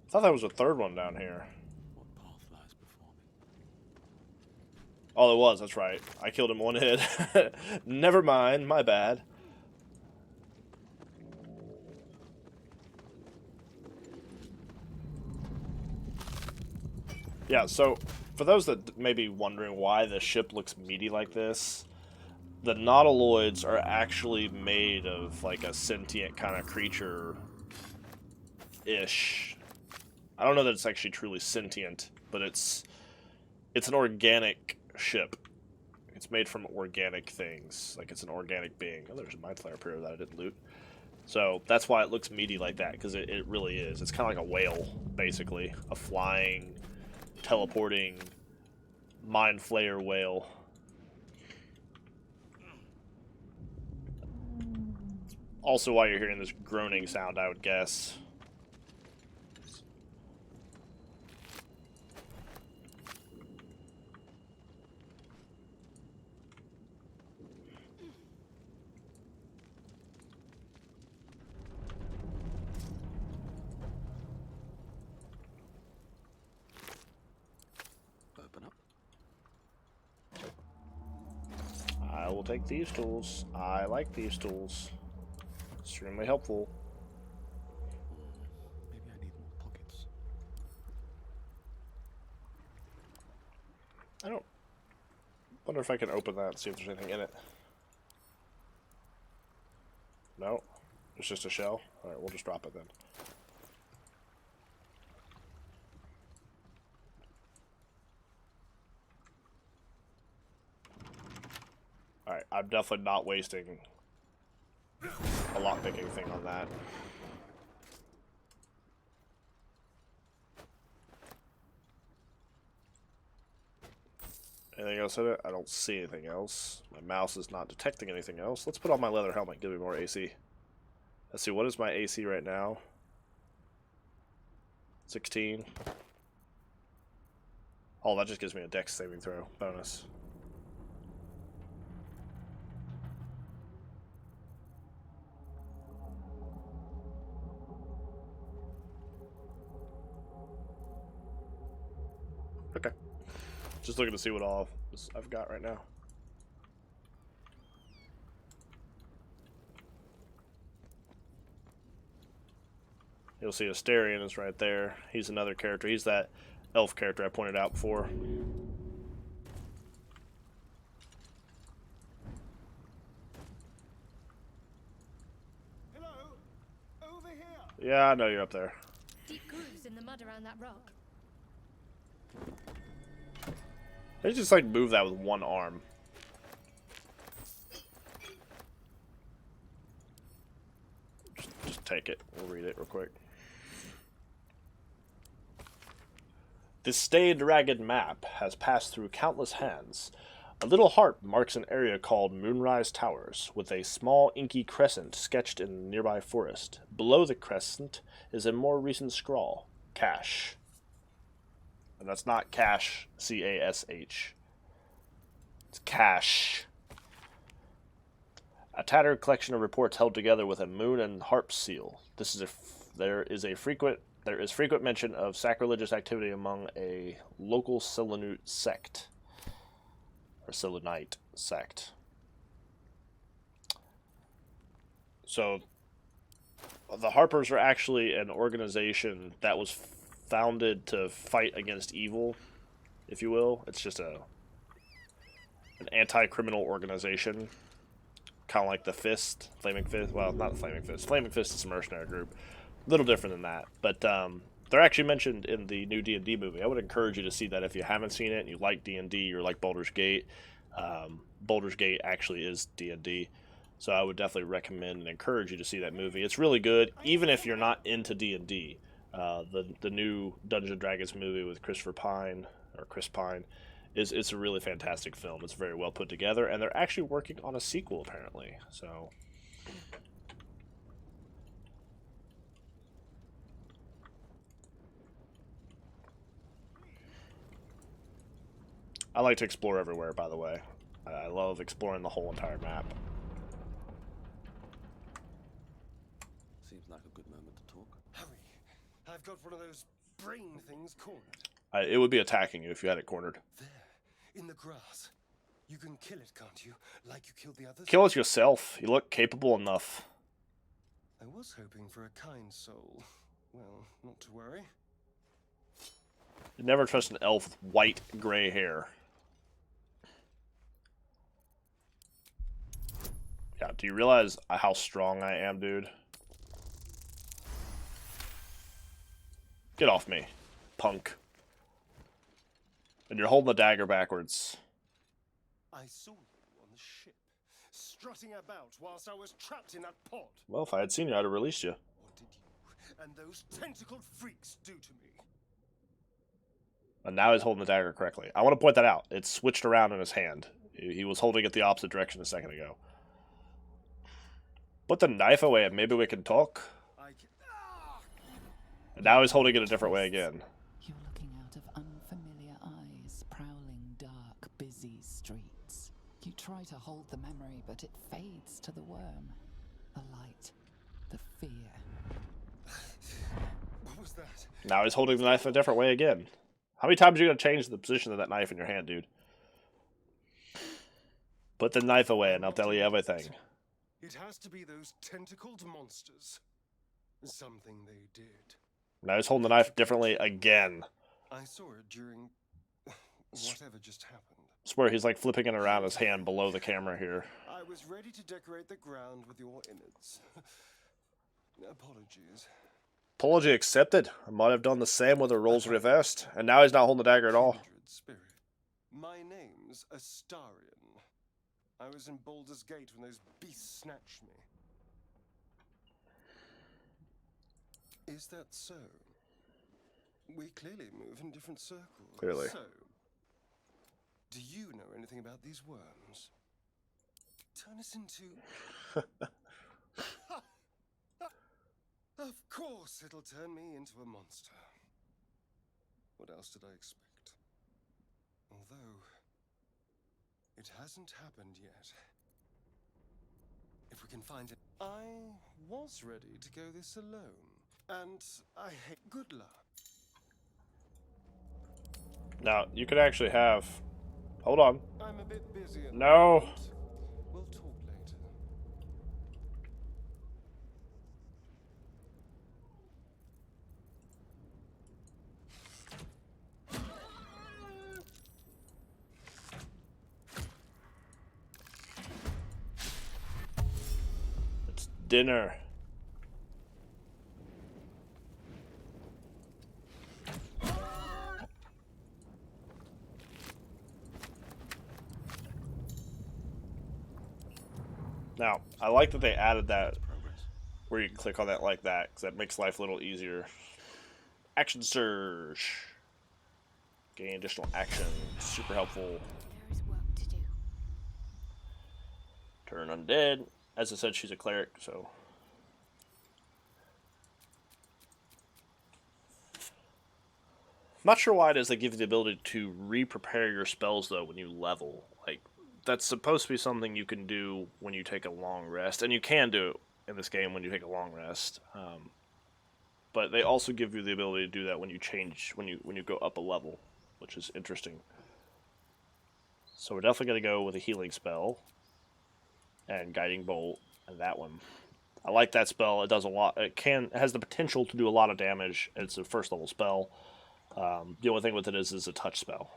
I thought that was a third one down here. What path lies before me? Oh, it was. That's right. I killed him one hit. Never mind. My bad. Yeah, so for those that may be wondering why the ship looks meaty like this, the nautiloids are actually made of like a sentient kind of creature-ish. I don't know that it's actually truly sentient, but it's an organic ship. It's made from organic things, like it's an organic being. Oh, there's a mind flare up here that I didn't loot. So that's why it looks meaty like that, because it really is. It's kind of like a whale, basically, a flying, teleporting mind flayer whale. Also why you're hearing this groaning sound, I would guess. Open up. I will take these tools. I like these tools. Extremely helpful. I don't... wonder if I can open that and see if there's anything in it. No? It's just a shell? Alright, we'll just drop it then. Alright, I'm definitely not wasting a lockpicking thing on that. Anything else in it? I don't see anything else. My mouse is not detecting anything else. Let's put on my leather helmet, give me more AC. Let's see, what is my AC right now? 16. Oh, that just gives me a dex saving throw bonus. Okay. Just looking to see what all I've got right now. You'll see Asterion is right there. He's another character. He's that elf character I pointed out before. Hello? Over here! Yeah, I know you're up there. Deep grooves in the mud around that rock. They just like move that with one arm. Just take it. We'll read it real quick. This stained, ragged map has passed through countless hands. A little harp marks an area called Moonrise Towers, with a small inky crescent sketched in the nearby forest. Below the crescent is a more recent scrawl, Cash. And that's not Cash, C-A-S-H. It's Cash. A tattered collection of reports held together with a moon and harp seal. There is frequent mention of sacrilegious activity among a local Selenite sect. Or Selenite sect. So, the Harpers are actually an organization that was founded to fight against evil, if you will. It's just an anti-criminal organization. Kind of like the Fist, Flaming Fist. Well, not the Flaming Fist. Flaming Fist is a mercenary group. A little different than that. But they're actually mentioned in the new D&D movie. I would encourage you to see that if you haven't seen it and you like D&D or like Baldur's Gate. Baldur's Gate actually is D&D. So I would definitely recommend and encourage you to see that movie. It's really good, even if you're not into D&D. The new Dungeons & Dragons movie with Chris Pine, it's a really fantastic film. It's very well put together, and they're actually working on a sequel, apparently. So, I like to explore everywhere, by the way. I love exploring the whole entire map. Seems like a good moment to talk. Hurry! I've got one of those brain things cornered. It would be attacking you if you had it cornered. There, in the grass. You can kill it, can't you? Like you killed the others? Kill it yourself. You look capable enough. I was hoping for a kind soul. Well, not to worry. You never trust an elf with white, gray hair. Yeah, do you realize how strong I am, dude? Get off me, punk. And you're holding the dagger backwards. I saw you on the ship, strutting about whilst I was trapped in that pod. Well, if I had seen you, I'd have released you. What did you and those tentacled freaks do to me? And now he's holding the dagger correctly. I want to point that out. It's switched around in his hand. He was holding it the opposite direction a second ago. Put the knife away and maybe we can talk. And now he's holding it a different way again. You're looking out of unfamiliar eyes, prowling dark, busy streets. You try to hold the memory, but it fades to the worm. The light, the fear. What was that? Now he's holding the knife a different way again. How many times are you going to change the position of that knife in your hand, dude? Put the knife away and I'll tell you everything. It has to be those tentacled monsters. Something they did. Now he's holding the knife differently again. I saw it during whatever just happened. I swear he's like flipping it around his hand below the camera here. I was ready to decorate the ground with your innards. Apologies. Apology accepted. I might have done the same with the roles reversed, and now he's not holding the dagger at all. Kindred spirit. My name's Astarion. I was in Baldur's Gate when those beasts snatched me. Is that so? We clearly move in different circles. Clearly. So, do you know anything about these worms? Turn us into... Of course it'll turn me into a monster. What else did I expect? Although, it hasn't happened yet. If we can find it... I was ready to go this alone. And I hate... Good luck. Now, you could actually have... Hold on. I'm a bit busy at the No. moment. We'll talk later. It's dinner. Now, I like that they added that where you can click on that like that, because that makes life a little easier. Action surge. Gain additional action. Super helpful. There is work to do. Turn undead. As I said, she's a cleric, so... I'm not sure why it is they give you the ability to re-prepare your spells, though, when you level. Like, that's supposed to be something you can do when you take a long rest, and you can do it in this game when you take a long rest. But they also give you the ability to do that when you change, when you go up a level, which is interesting. So we're definitely going to go with a healing spell and guiding bolt, and that one. I like that spell. It does a lot. It has the potential to do a lot of damage. It's a first level spell. The only thing with it is a touch spell.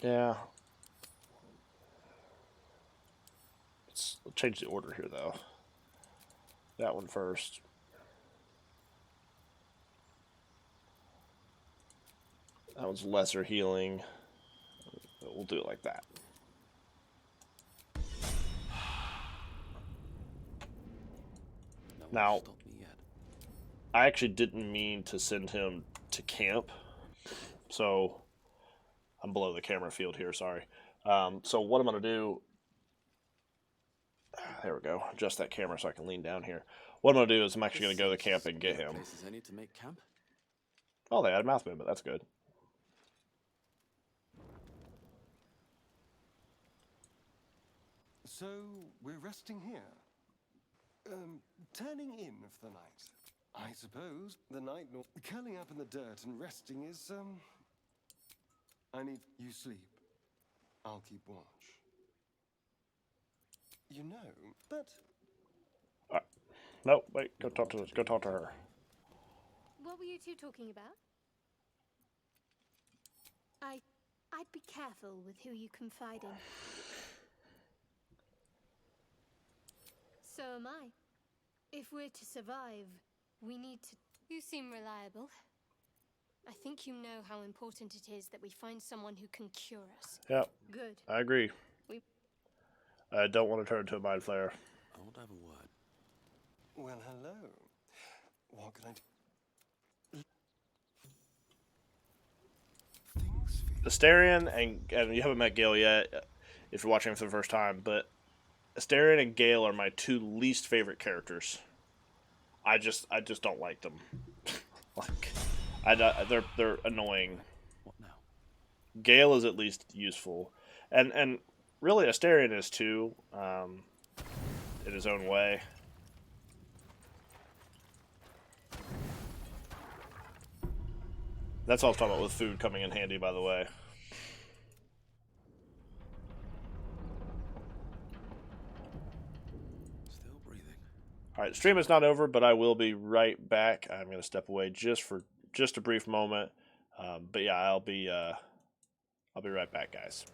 Yeah. Let's change the order here, though. That one first. That one's lesser healing. We'll do it like that. Now, I actually didn't mean to send him to camp, so I'm below the camera field here, sorry. So what I'm going to do, there we go, adjust that camera so I can lean down here. What I'm going to do is I'm actually going to go to the camp and get him. Any to make camp? Oh, they added mouth movement, that's good. So, we're resting here. Turning in of the night. I suppose the night curling up in the dirt and resting is, I need you sleep. I'll keep watch. You know, that... No, wait, go talk to her. What were you two talking about? I'd be careful with who you confide in. So am I. If we're to survive, we need to... You seem reliable. I think you know how important it is that we find someone who can cure us. Yep. Good. I agree. I don't want to turn into a mind flayer. I want to have a word. Well, hello. What can I do? Things feel... Astarion, and you haven't met Gale yet, if you're watching for the first time, but Astarion and Gale are my two least favorite characters. I just don't like them. They're annoying. What now? Gale is at least useful, and really Astarion is too, in his own way. That's all I was talking about with food coming in handy, by the way. All right, stream is not over, but I will be right back. I'm going to step away just a brief moment. But yeah, I'll be right back, guys.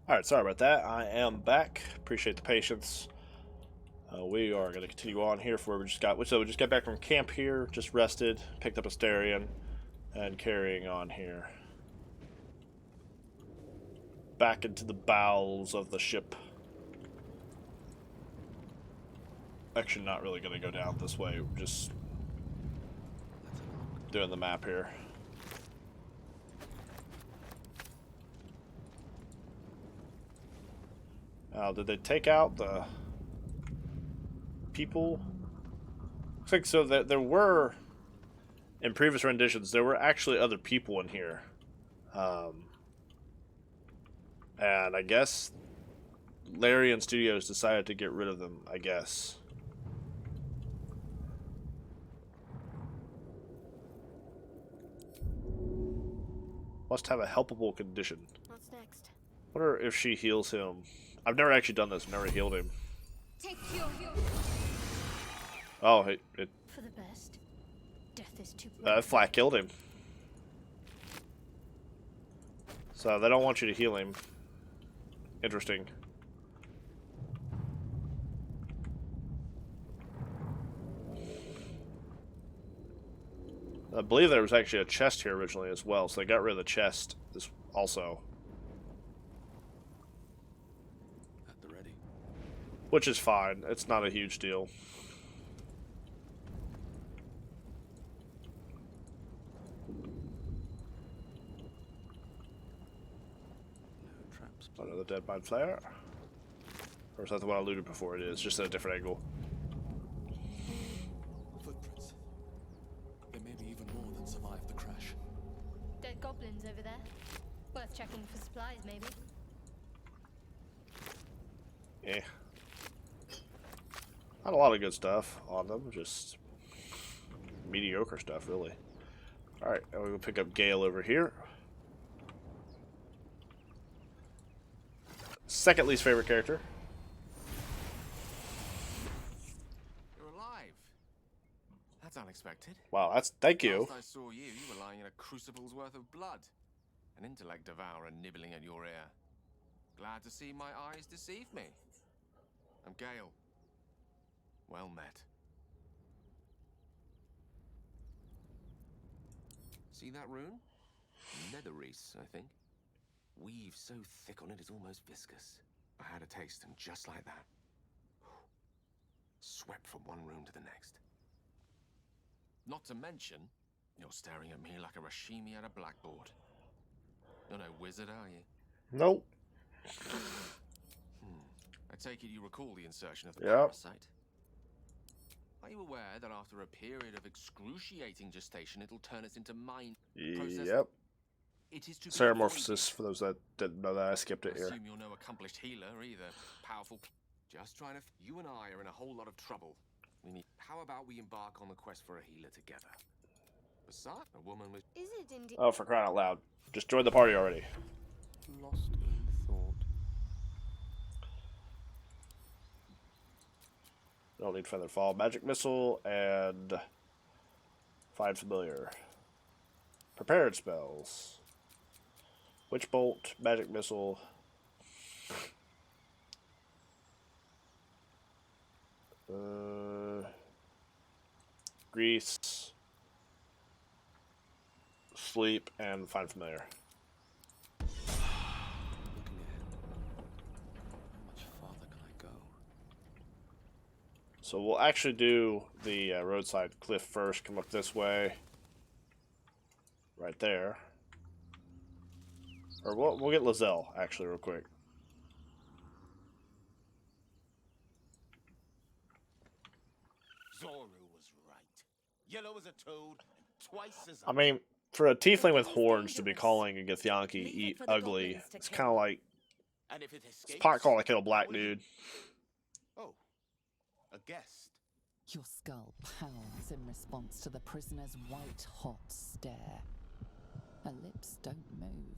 All right, sorry about that. I am back. Appreciate the patience. We are going to continue on here for where we just got. So we just got back from camp here, just rested, picked up a Starion, and carrying on here. Back into the bowels of the ship. Actually, not really going to go down this way. We're just doing the map here. Did they take out the people? I think so. That there were, in previous renditions, there were actually other people in here, and I guess Larian Studios decided to get rid of them. I guess. Must have a helpable condition. What's next? Wonder if she heals him. I've never actually done this. Never healed him. Take your Oh, it for the best. Death is too flat killed him. So they don't want you to heal him. Interesting. I believe there was actually a chest here originally as well, so they got rid of the chest also. At the ready. Which is fine. It's not a huge deal. Another dead mind flare. Or is that the one I looted before? It is, just at a different angle. Footprints. They may be even more than survived the crash. Dead goblins over there. Worth checking for supplies, maybe. Eh. Not a lot of good stuff on them, just mediocre stuff, really. Alright, and we'll pick up Gale over here. Second least favorite character. You're alive. That's unexpected. Wow, that's thank you. Last I saw you, you were lying in a crucible's worth of blood. An intellect devourer nibbling at your ear. Glad to see my eyes deceived me. I'm Gale. Well met. See that rune? Netherreese, I think. Weave so thick on it it's almost viscous. I had a taste, and just like that, swept from one room to the next. Not to mention, you're staring at me like a Rashimi at a blackboard. You're no wizard, are you? Nope. I take it you recall the insertion of the Yep. parasite? Are you aware that after a period of excruciating gestation, it'll turn us into mind process? Yep. It is to be Ceramorphosis, for those that didn't know that, I skipped it avoided. here. Assume you're no accomplished healer either. Powerful. Just trying to. You and I are in a whole lot of trouble. We need. How about we embark on the quest for a healer together? Besides, a woman with. Is it indeed? Oh, for crying out loud. Just join the party already. Lost in thought. Don't need Feather Fall. Magic Missile and Find Familiar. Prepared spells. Witch Bolt, Magic Missile. Grease. Sleep and Find Familiar. Looking ahead. How much farther can I go? So we'll actually do the roadside cliff first. Come up this way. Right there. Or we'll get Lizelle, actually, real quick. Zoru was right. Yellow as a toad, and twice as I mean, for a tiefling with horns to be calling a Githyanki ugly, it's kind of like and if it it's escapes, pot calling a kill black dude. Oh, a guest. Your skull pounds in response to the prisoner's white-hot stare. Her lips don't move,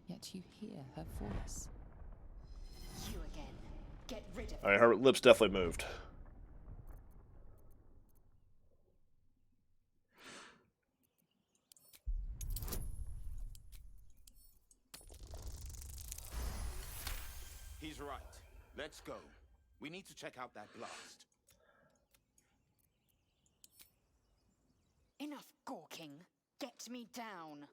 yet you hear her voice. You again. Get rid of I mean, her lips definitely moved. He's right. Let's go. We need to check out that blast. Enough gawking. Get me down.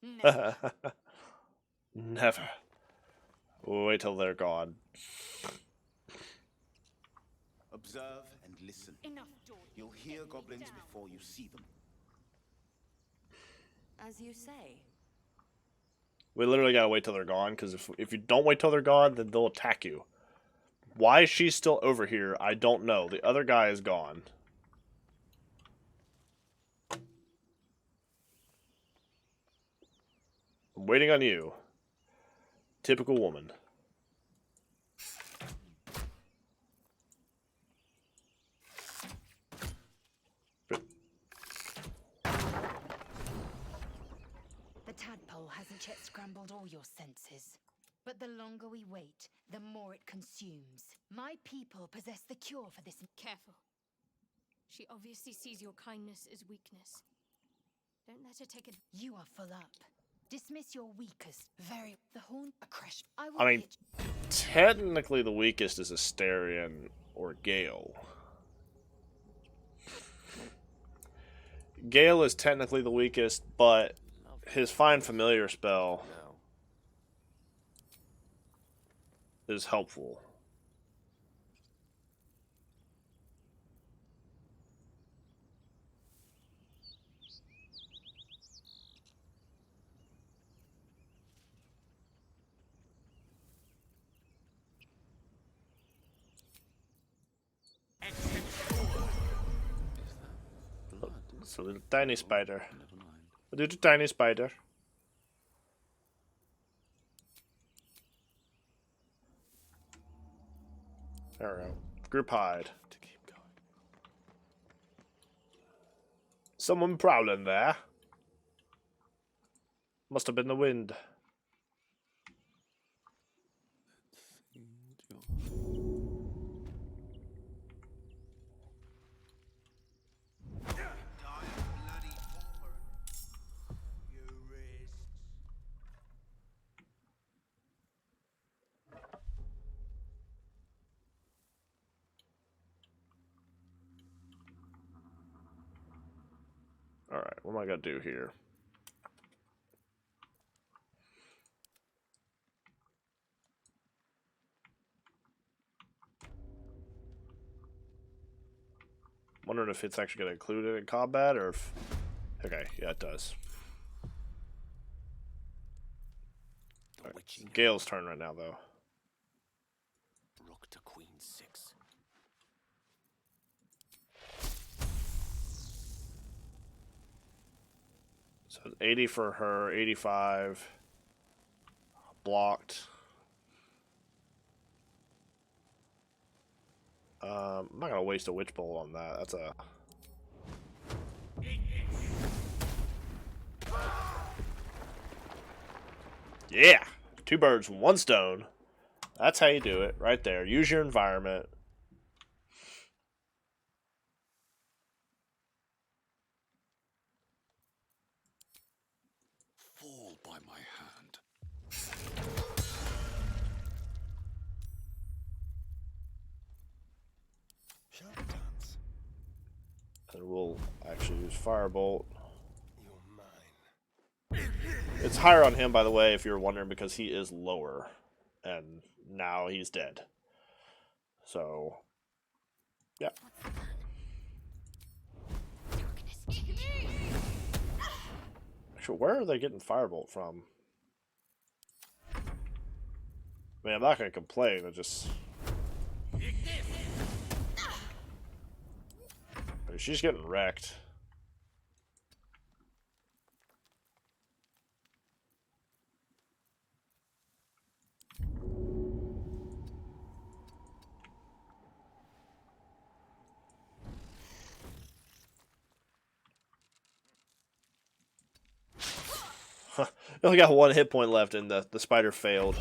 Never. Never. We'll wait till they're gone. Observe and listen. Enough door. You'll hear goblins before you see them. As you say. We literally gotta wait till they're gone, because if you don't wait till they're gone, then they'll attack you. Why she's still over here, I don't know. The other guy is gone. I'm waiting on you. Typical woman. The tadpole hasn't yet scrambled all your senses. But the longer we wait, the more it consumes. My people possess the cure for this. Careful. She obviously sees your kindness as weakness. Don't let her take it. You are full up. Dismiss your weakest. The horn. A crash. I will I mean, hit. technically the weakest is Asterion or Gale. Gale is technically the weakest, but his Find Familiar spell is helpful. It's a little tiny spider. Never mind. A little tiny spider. There we go. Group hide. To keep going. Someone prowling there. Must have been the wind. Alright, what am I gonna do here? Wondering if it's actually gonna include it in combat or if... Okay, yeah, it does. Right. Gale's turn right now, though. Rook to queen 6. So 80 for her, 85. Blocked. I'm not gonna waste a witch bolt on that. That's a... Yeah! 2 birds, 1 stone. That's how you do it, right there. Use your environment. Fall by my hand. Charlatans. And we'll actually use Firebolt. You're mine. It's higher on him, by the way, if you're wondering, because he is lower. And now he's dead. So, yeah. Actually, where are they getting Firebolt from? I mean, I'm not going to complain, I just... I mean, she's getting wrecked. You only got 1 hit point left and the spider failed.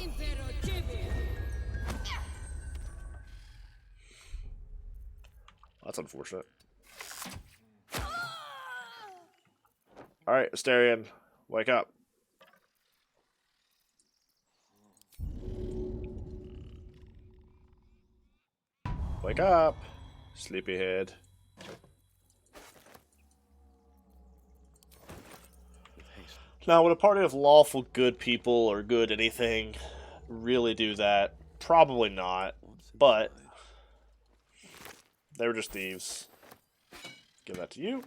That's unfortunate. Alright, Asterion, wake up. Wake up, sleepyhead. Now, would a party of lawful good people or good anything really do that? Probably not, but they were just thieves. Give that to you.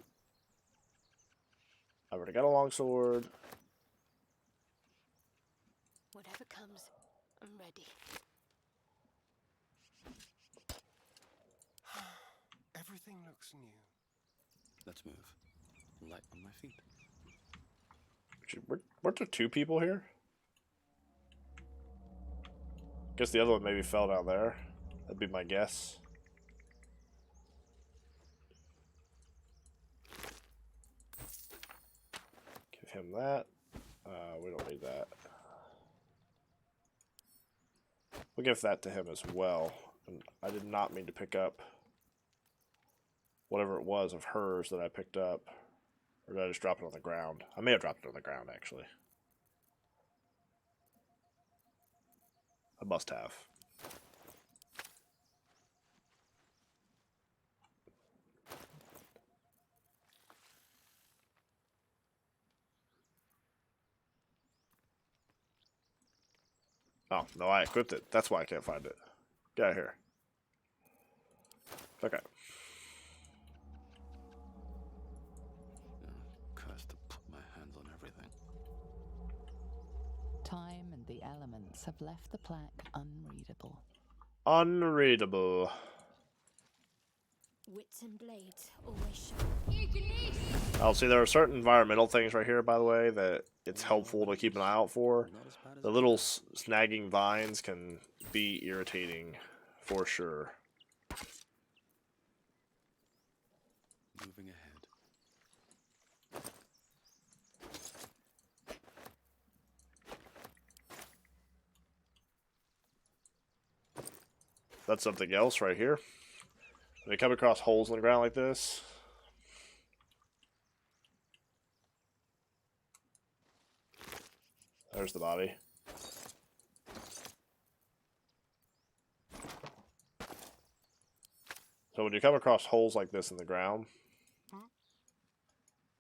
I've already got a longsword. Whatever comes, I'm ready. Everything looks new. Let's move. Light on my feet. Weren't there 2 people here? Guess the other one maybe fell down there. That'd be my guess. Give him that. We don't need that. We'll give that to him as well. And I did not mean to pick up whatever it was of hers that I picked up. Or did I just drop it on the ground? I may have dropped it on the ground, actually. I must have. Oh, no, I equipped it. That's why I can't find it. Get out of here. Okay. Cursed to put my hands on everything. Time and the elements have left the plaque unreadable. Unreadable. Wits and blades always show. I'll see there are certain environmental things right here, by the way, that it's helpful to keep an eye out for. Not as bad as The little snagging vines can be irritating, for sure. moving ahead. That's something else right here. When they come across holes in the ground like this, there's the body. So when you come across holes like this in the ground,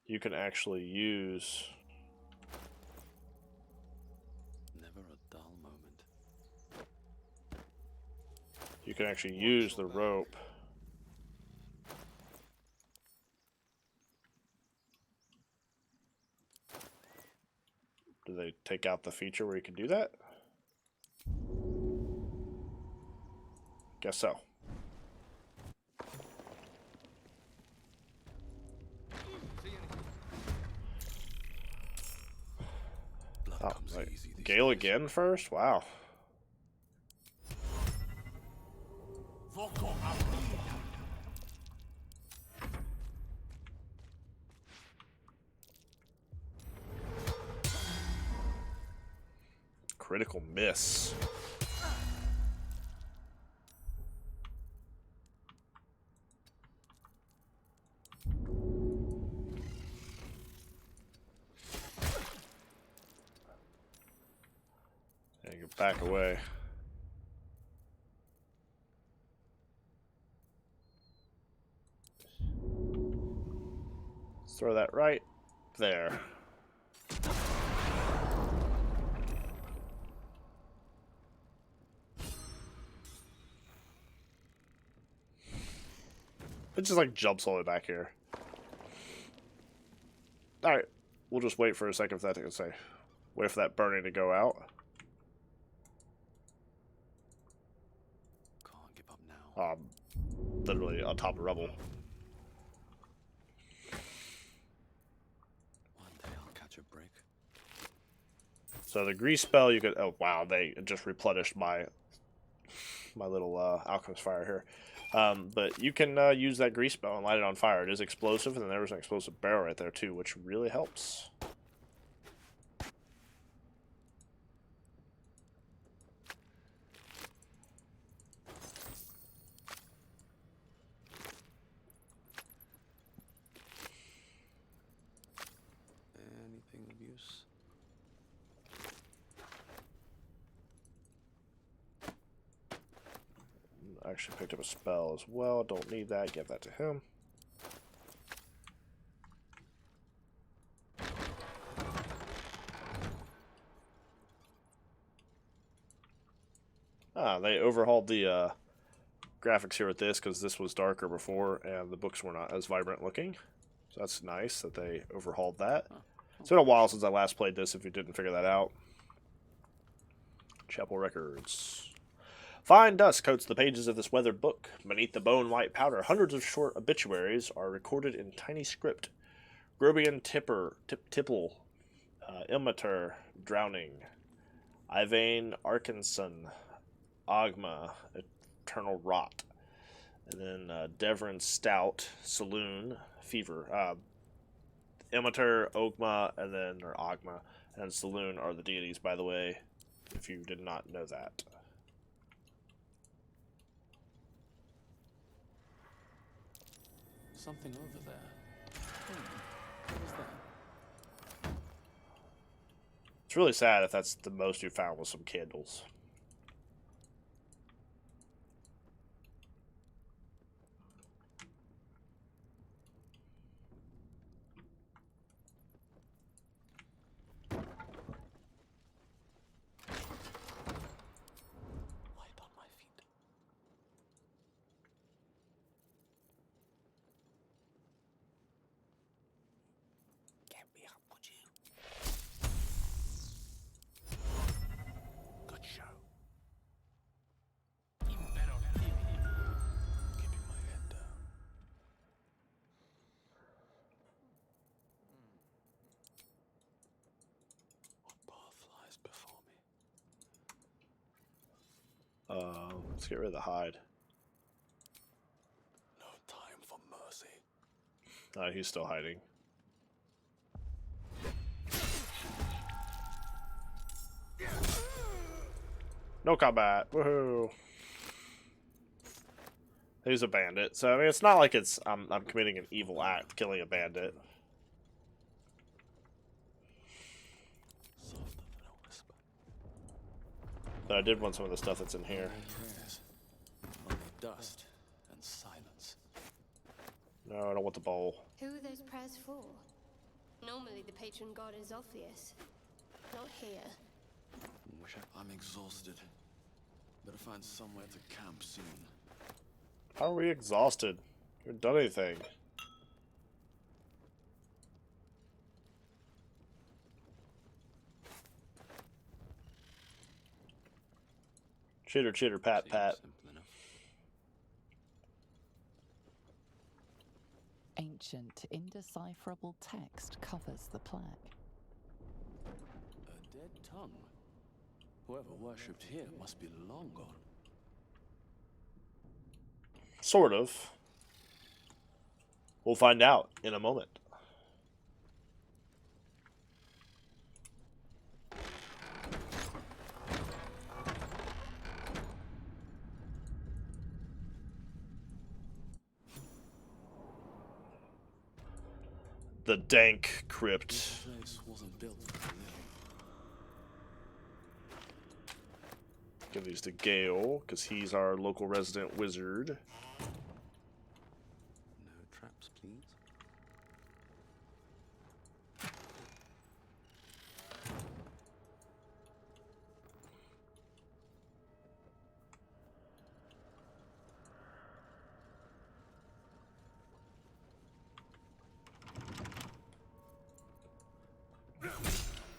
you can actually use... Never a dull moment. You can actually use the rope do they take out the feature where you can do that? Guess so. Blood Oh, comes right. easy these Gale days. again first? Wow. Critical miss. And you back away. Let's throw that right there. It just like jumps all the way back here. Alright, we'll just wait for a second for that to say. Wait for that burning to go out. Can't give up now. Literally on top of rubble. One day I'll catch a break. So the grease spell you could... Oh wow, they just replenished my little alchemist fire here. But you can use that grease spell and light it on fire. It is explosive, and then there was an explosive barrel right there too, which really helps. Anything of use? I actually picked up a spell as well. Don't need that. Give that to him. They overhauled the graphics here with this because this was darker before and the books were not as vibrant looking. So that's nice that they overhauled that. It's been a while since I last played this, if you didn't figure that out. Chapel Records. Fine dust coats the pages of this weathered book. Beneath the bone-white powder, hundreds of short obituaries are recorded in tiny script. Grobian Tipple, Ilmater, Drowning, Ivane Arkinson, Ogma, Eternal Rot, and then Devrin Stout, Saloon, Fever. Ilmater, Ogma, and then or Ogma, and Saloon are the deities, by the way, if you did not know that. Something over there. What is that? It's really sad if that's the most you found was some candles. Light on my feet. Get me up, would you? Good show. Let's get rid of the hide. No time for mercy. He's still hiding. No combat. Woohoo! He's a bandit, so I mean, it's not like it's I'm committing an evil act killing a bandit. Softer than a whisper. But I did want some of the stuff that's in here. Prayers. Only dust and silence. No, I don't want the bowl. Who are those prayers for? Normally the patron god is Orpheus. Not here. I'm exhausted. Better find somewhere to camp soon. How are we exhausted? We haven't done anything. Chitter, chitter, pat, pat. Simple enough. Ancient, indecipherable text covers the plaque. A dead tongue. Whoever worshipped here must be long gone. Sort of. We'll find out in a moment. The dank crypt. This place wasn't built for the living. Give these to Gale, because he's our local resident wizard. No traps, please.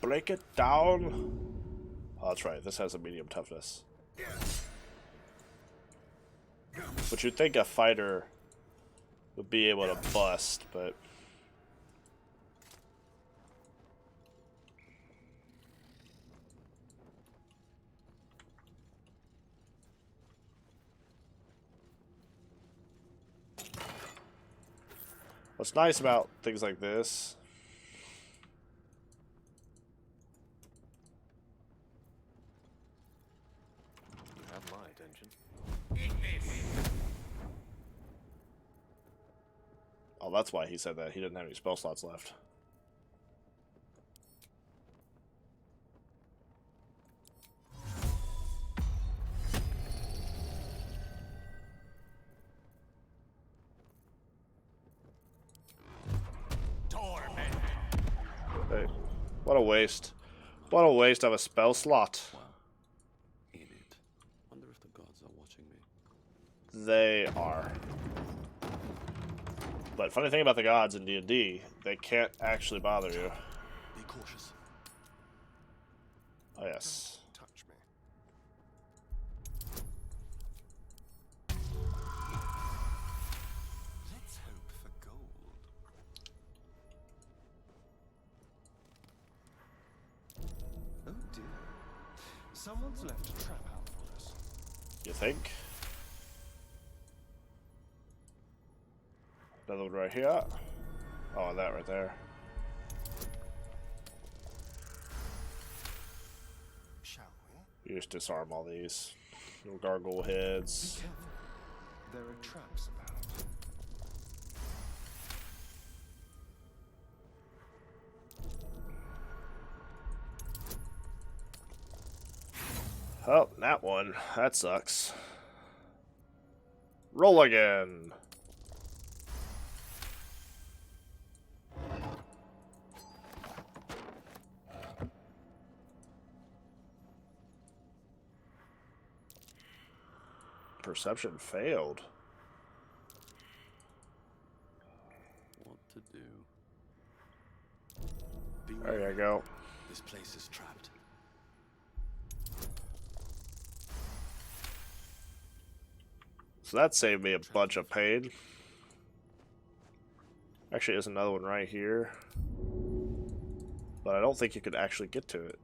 Break it down. Oh, that's right. This has a medium toughness. But you'd think a fighter would be able to bust, but... What's nice about things like this... Have my attention. Oh, that's why he said that. He didn't have any spell slots left. Hey, what a waste. What a waste of a spell slot. In it. Wonder if the gods are watching me. They are. But funny thing about the gods in D&D, they can't actually bother you. Be cautious. Oh yes. Touch me. Let's hope for gold. Oh dear. Someone's left a trap out for us. You think? Another one right here. Oh, and that right there. Shall we? You just disarm all these. Little gargoyle heads. Be careful. There are traps about. Oh, that one. That sucks. Roll again. Perception failed. What to do? There you go. This place is trapped. So that saved me a bunch of pain. Actually, there's another one right here. But I don't think you could actually get to it.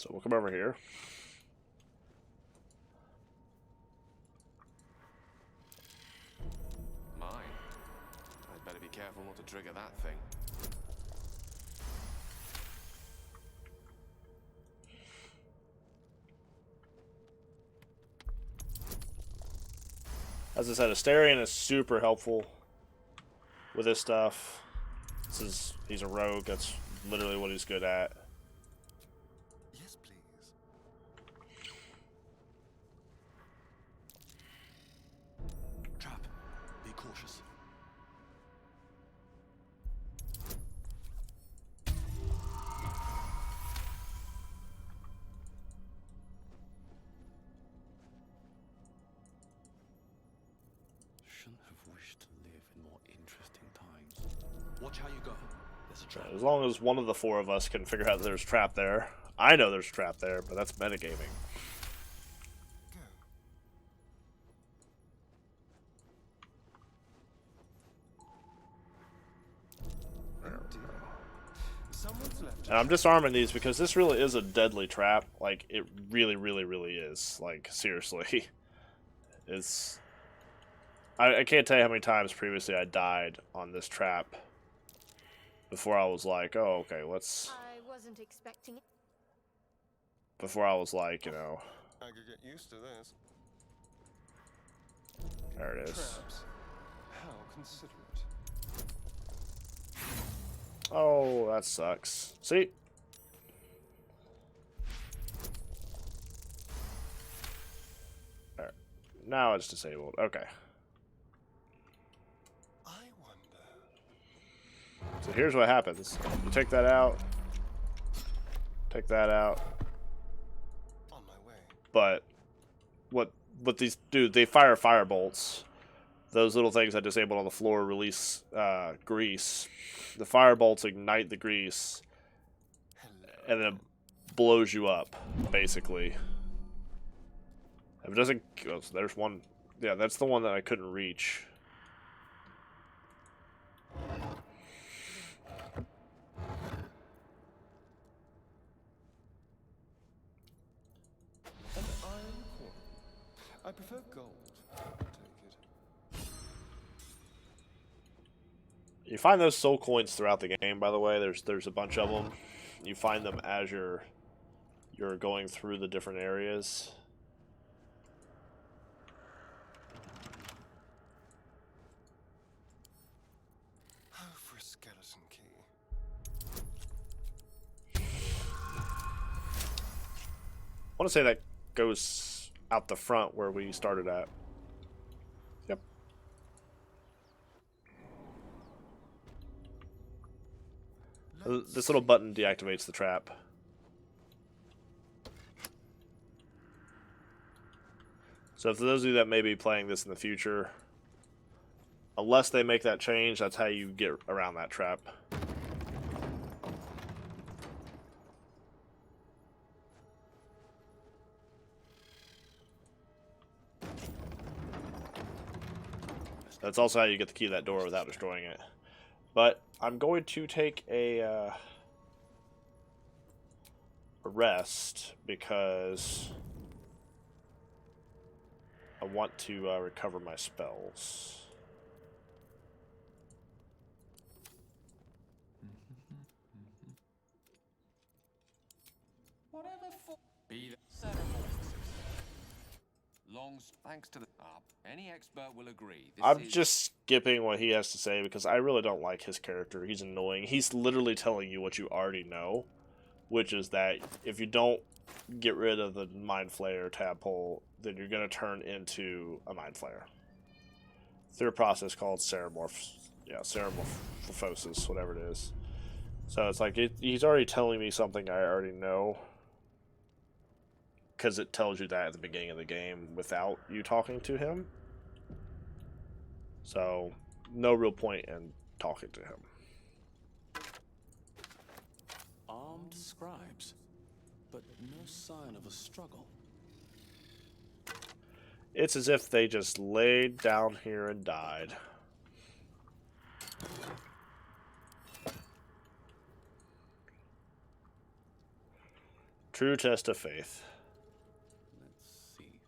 So we'll come over here. Mine. I'd better be careful not to trigger that thing. As I said, Asterion is super helpful with this stuff. He's a rogue. That's literally what he's good at. Yes, please. Trap. Be cautious. Shouldn't have wished to live in more interesting times. Watch how you go. There's a trap. As long as one of the four of us can figure out that there's a trap there. I know there's a trap there, but that's metagaming. And I'm disarming these because this really is a deadly trap. Like, it really, really, really is. Like, seriously. It's... I can't tell you how many times previously I died on this trap before I was like, oh, okay, let's... I wasn't expecting it. Before I was like, you know... I could get used to this. There it is. Traps. How considerate. Oh, that sucks. See? There. Now it's disabled. Okay. I wonder. So here's what happens. You take that out. Take that out. On my way. But what these do, they fire fire bolts. Those little things I disabled on the floor release grease. The fire bolts ignite the grease, and then it blows you up, basically. If it doesn't, oh, so there's one. Yeah, that's the one that I couldn't reach. An iron coin. I prefer gold. Take it. You find those soul coins throughout the game, by the way. There's a bunch of them. You find them as you're going through the different areas. Oh, for a skeleton key. I want to say that goes out the front where we started at. Yep. This little button deactivates the trap. So for those of you that may be playing this in the future, unless they make that change, that's how you get around that trap. That's also how you get the key to that door without destroying it. But I'm going to take a rest because I want to recover my spells. Whatever for. Be the long thanks to the any expert will agree. I'm just skipping what he has to say because I really don't like his character. He's annoying. He's literally telling you what you already know, which is that if you don't get rid of the Mind Flayer tadpole, then you're going to turn into a Mind Flayer through a process called ceramorphosis, whatever it is. So it's like he's already telling me something I already know because it tells you that at the beginning of the game without you talking to him. So no real point in talking to him. Armed scribes, but no sign of a struggle. It's as if they just laid down here and died. True test of faith. Let's see.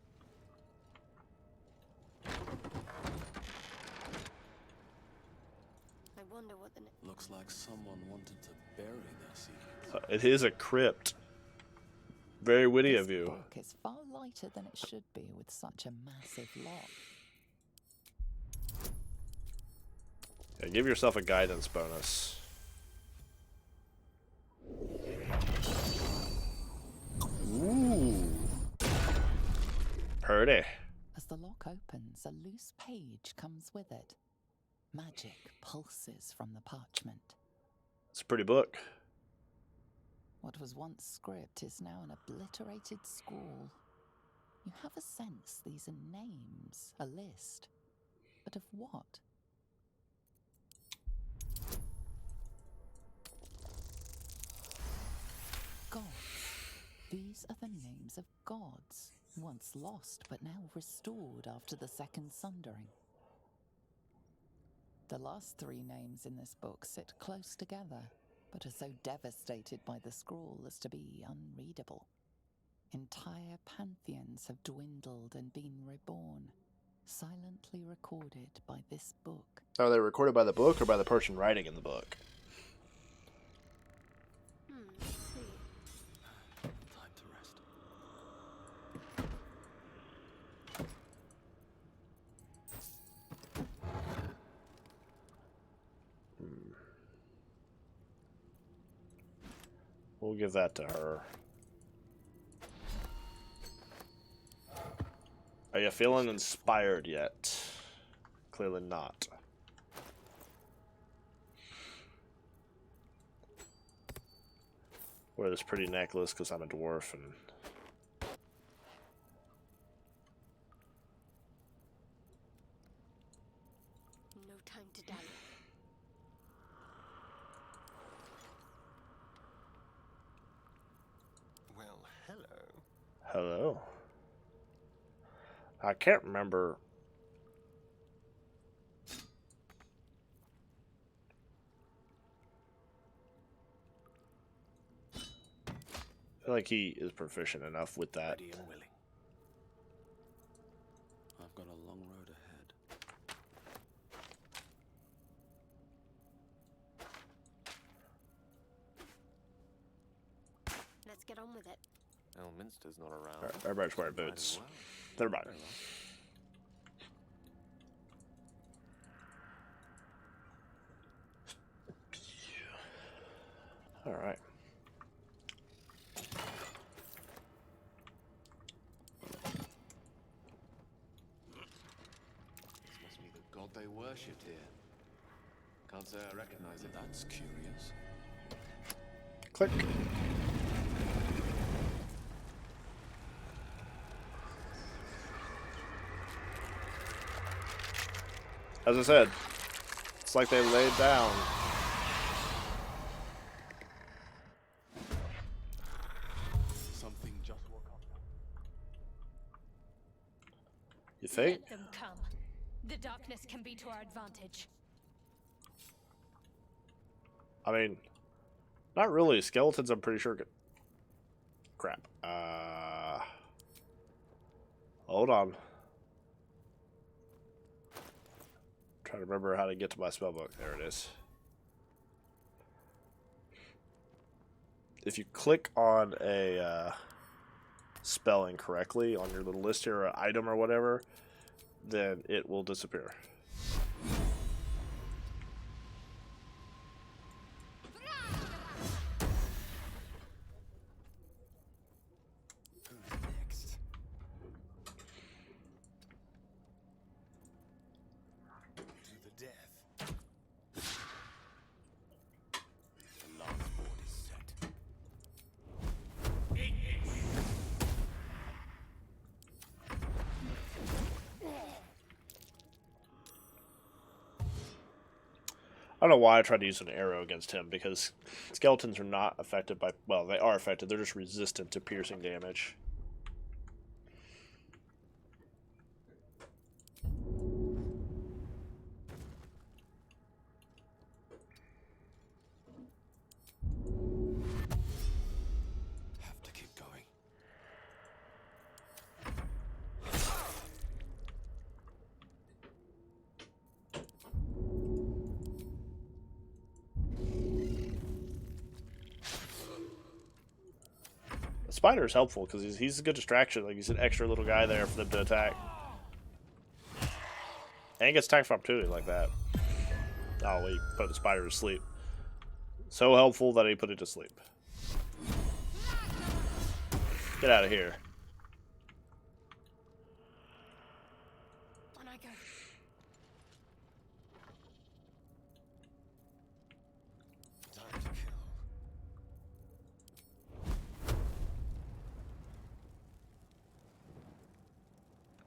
I wonder what the Looks like someone wanted to bury their secrets. It is a crypt. Very witty This of you. book is far lighter than it should be with such a massive lock. Yeah, give yourself a guidance bonus. Ooh. Pretty. As the lock opens, a loose page comes with it. Magic pulses from the parchment. It's a pretty book. What was once script is now an obliterated scrawl. You have a sense these are names, a list. But of what? Gods. These are the names of gods, once lost but now restored after the Second Sundering. The last three names in this book sit close together, but are so devastated by the scrawl as to be unreadable. Entire pantheons have dwindled and been reborn, silently recorded by this book. Are they recorded by the book or by the person writing in the book? let's see. Time to rest. We'll give that to her. Are you feeling inspired yet? Clearly not. Wear this pretty necklace because I'm a dwarf and... No time to die. Well, hello. Hello. I can't remember. I feel like he is proficient enough with that. Ready and willing. I've got a long road ahead. Let's get on with it. Elminster's not around. Alright, everybody's wearing boots. Never mind. Alright. This must be the god they worshipped here. Can't say I recognize it. That's curious. Click. As I said, it's like they laid down. Something just woke up. You think? Let them come. The darkness can be to our advantage. I mean, not really. Skeletons, I'm pretty sure. Crap. Hold on. Trying to remember how to get to my spellbook. There it is. If you click on a spell incorrectly on your little list here, or an item or whatever, then it will disappear. Who's next? To the death. The last board is set. I don't know why I tried to use an arrow against him, because skeletons are not affected by... Well, they are affected. They're just resistant to piercing damage. Have to keep going. spider is helpful because he's a good distraction. Like he's an extra little guy there for them to attack. And he gets attacked for opportunity like that. Oh, he put the spider to sleep. So helpful that he put it to sleep. Get out of here. On I go.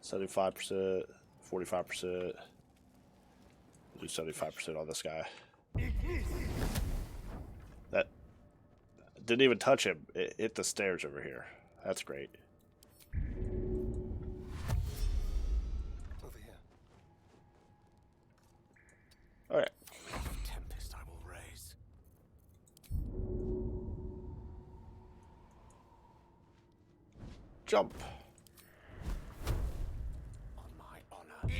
75%, 45%. Do 75% on this guy. That didn't even touch him. It hit the stairs over here. That's great. Over here. All right. Tempest I will raise. Jump. On my honor.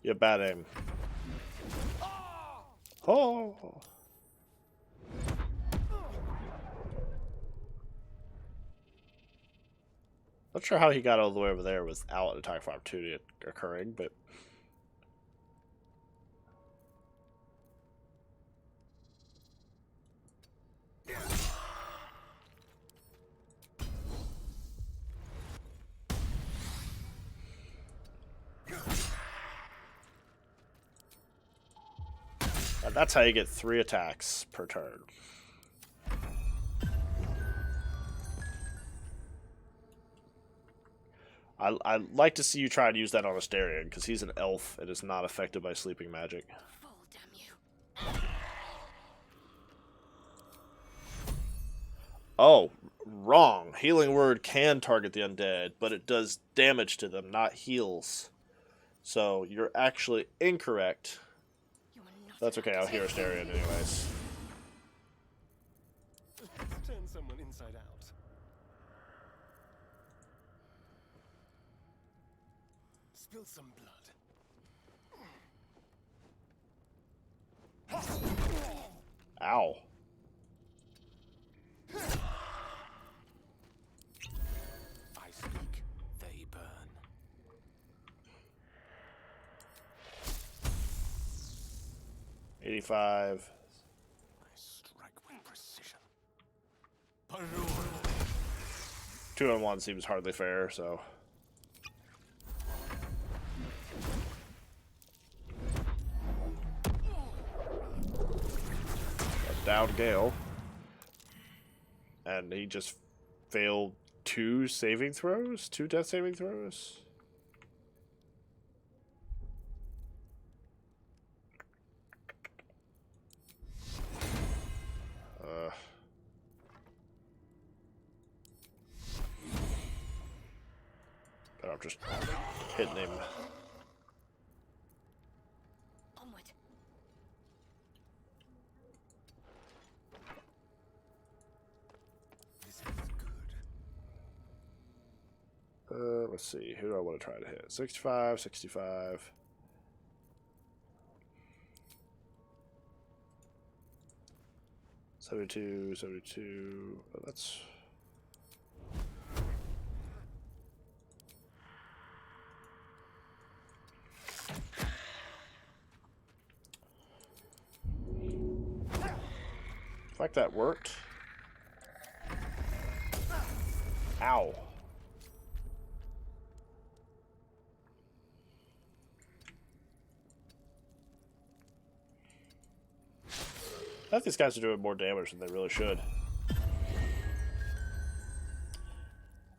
You have bad aim. Oh. Not sure how he got all the way over there without an attack for opportunity occurring, but and that's how you get 3 attacks per turn. I'd like to see you try and use that on Asterion, because he's an elf and is not affected by sleeping magic. Fall, damn you. Oh, wrong. Healing Word can target the undead, but it does damage to them, not heals. So you're actually incorrect. That's okay, I'll hear Asterion anyways. Let's turn someone inside out. Spill some blood. Ow. I speak, they burn. $85. I strike with precision. 2-on-1 seems hardly fair, so. Down Gale. And he just failed 2 saving throws? 2 death saving throws? But I'm just hitting him. Onward. This feels good. Let's see. Who do I want to try to hit? 65, 65. $72, $72. Oh, that's. Like that worked. Ow. I think these guys are doing more damage than they really should.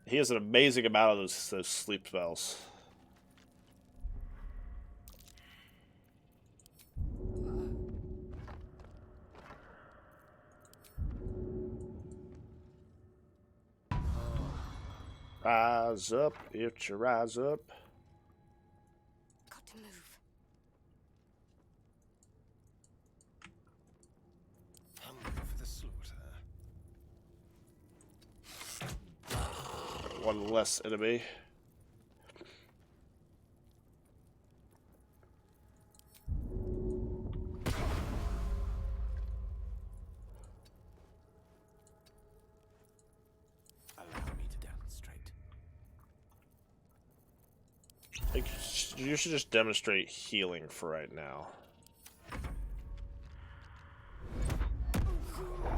He has an amazing amount of those sleep spells. Rise up, it's your rise up. Got to move. Hungry for the slaughter. One less enemy. Like, you should just demonstrate healing for right now.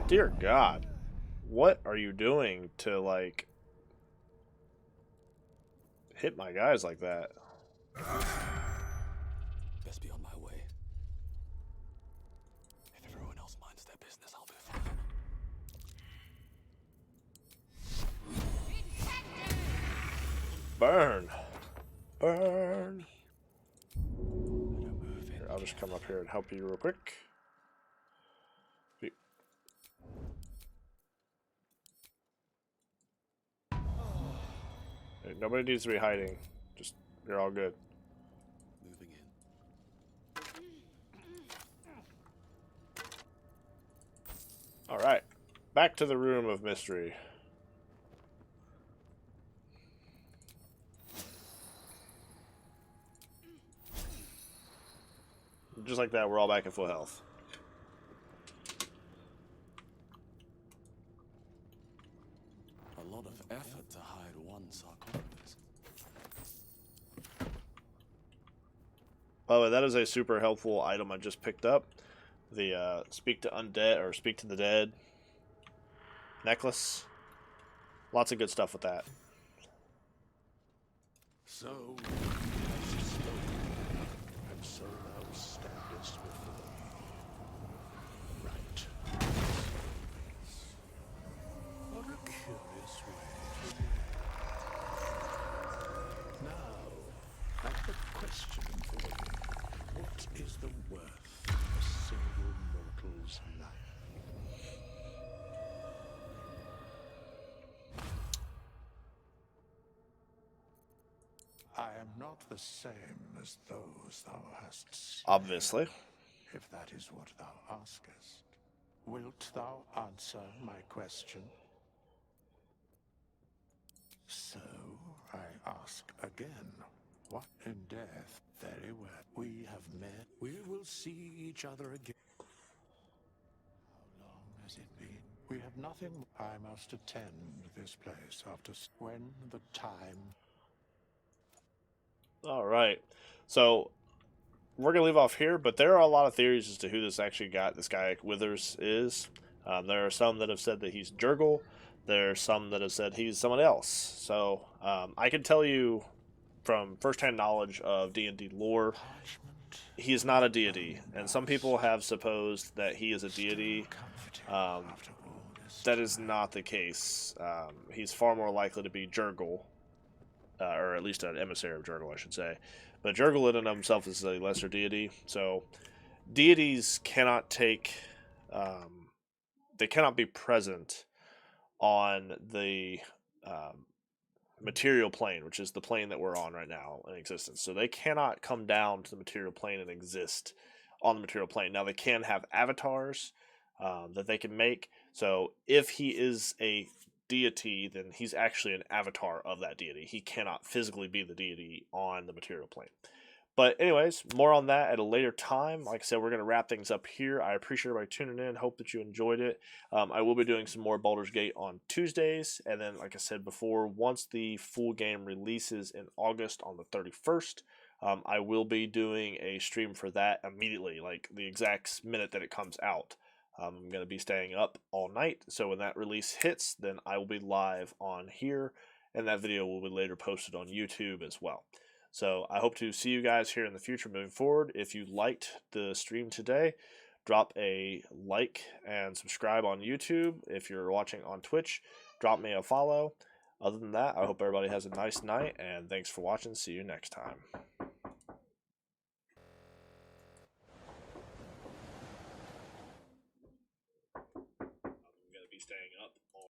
Dear God, what are you doing to, like, hit my guys like that? Best be on my way. If everyone else minds their business, I'll be fine. Burn. Burn. Here, I'll just come up here and help you real quick. Hey, nobody needs to be hiding. Just, you're all good. Moving in. Alright. Back to the room of mystery. Just like that, we're all back at full health. A lot of effort to hide one sarcophagus. By the way, that is a super helpful item I just picked up. The speak to undead or speak to the dead necklace. Lots of good stuff with that. So hast spoken, and so thou standest before me. Right. What a curious way to live. Now, I've got a question for you. What is the worth of a single mortal's life? I am not the same as those thou hast seen. Obviously. If that is what thou askest, wilt thou answer my question? So I ask again, what in death? Very well. We have met. We will see each other again. How long has it been? We have nothing. I must attend this place after when the time. Alright. So, we're going to leave off here, but there are a lot of theories as to who this actually got this guy Withers is. There are some that have said that he's Jurgle. There are some that have said he's someone else. So, I can tell you from first-hand knowledge of D&D lore, he is not a deity. And some people have supposed that he is a deity. That is not the case. He's far more likely to be Jurgle. Or at least an emissary of Jurgle, I should say. But Jurgle in and of himself is a lesser deity. So deities cannot take, they cannot be present on the material plane, which is the plane that we're on right now in existence. So they cannot come down to the material plane and exist on the material plane. Now they can have avatars that they can make. So if he is a deity, then he's actually an avatar of that deity. He cannot physically be the deity on the material plane. But anyways, more on that at a later time. Like I said, we're going to wrap things up here. I appreciate everybody tuning in. Hope that you enjoyed it. I will be doing some more Baldur's Gate on Tuesdays. And then, like I said before, once the full game releases in August on the 31st, I will be doing a stream for that immediately, like the exact minute that it comes out. I'm going to be staying up all night, so when that release hits, then I will be live on here, and that video will be later posted on YouTube as well. So I hope to see you guys here in the future moving forward. If you liked the stream today, drop a like and subscribe on YouTube. If you're watching on Twitch, drop me a follow. Other than that, I hope everybody has a nice night, and thanks for watching. See you next time. I'm going to be staying up all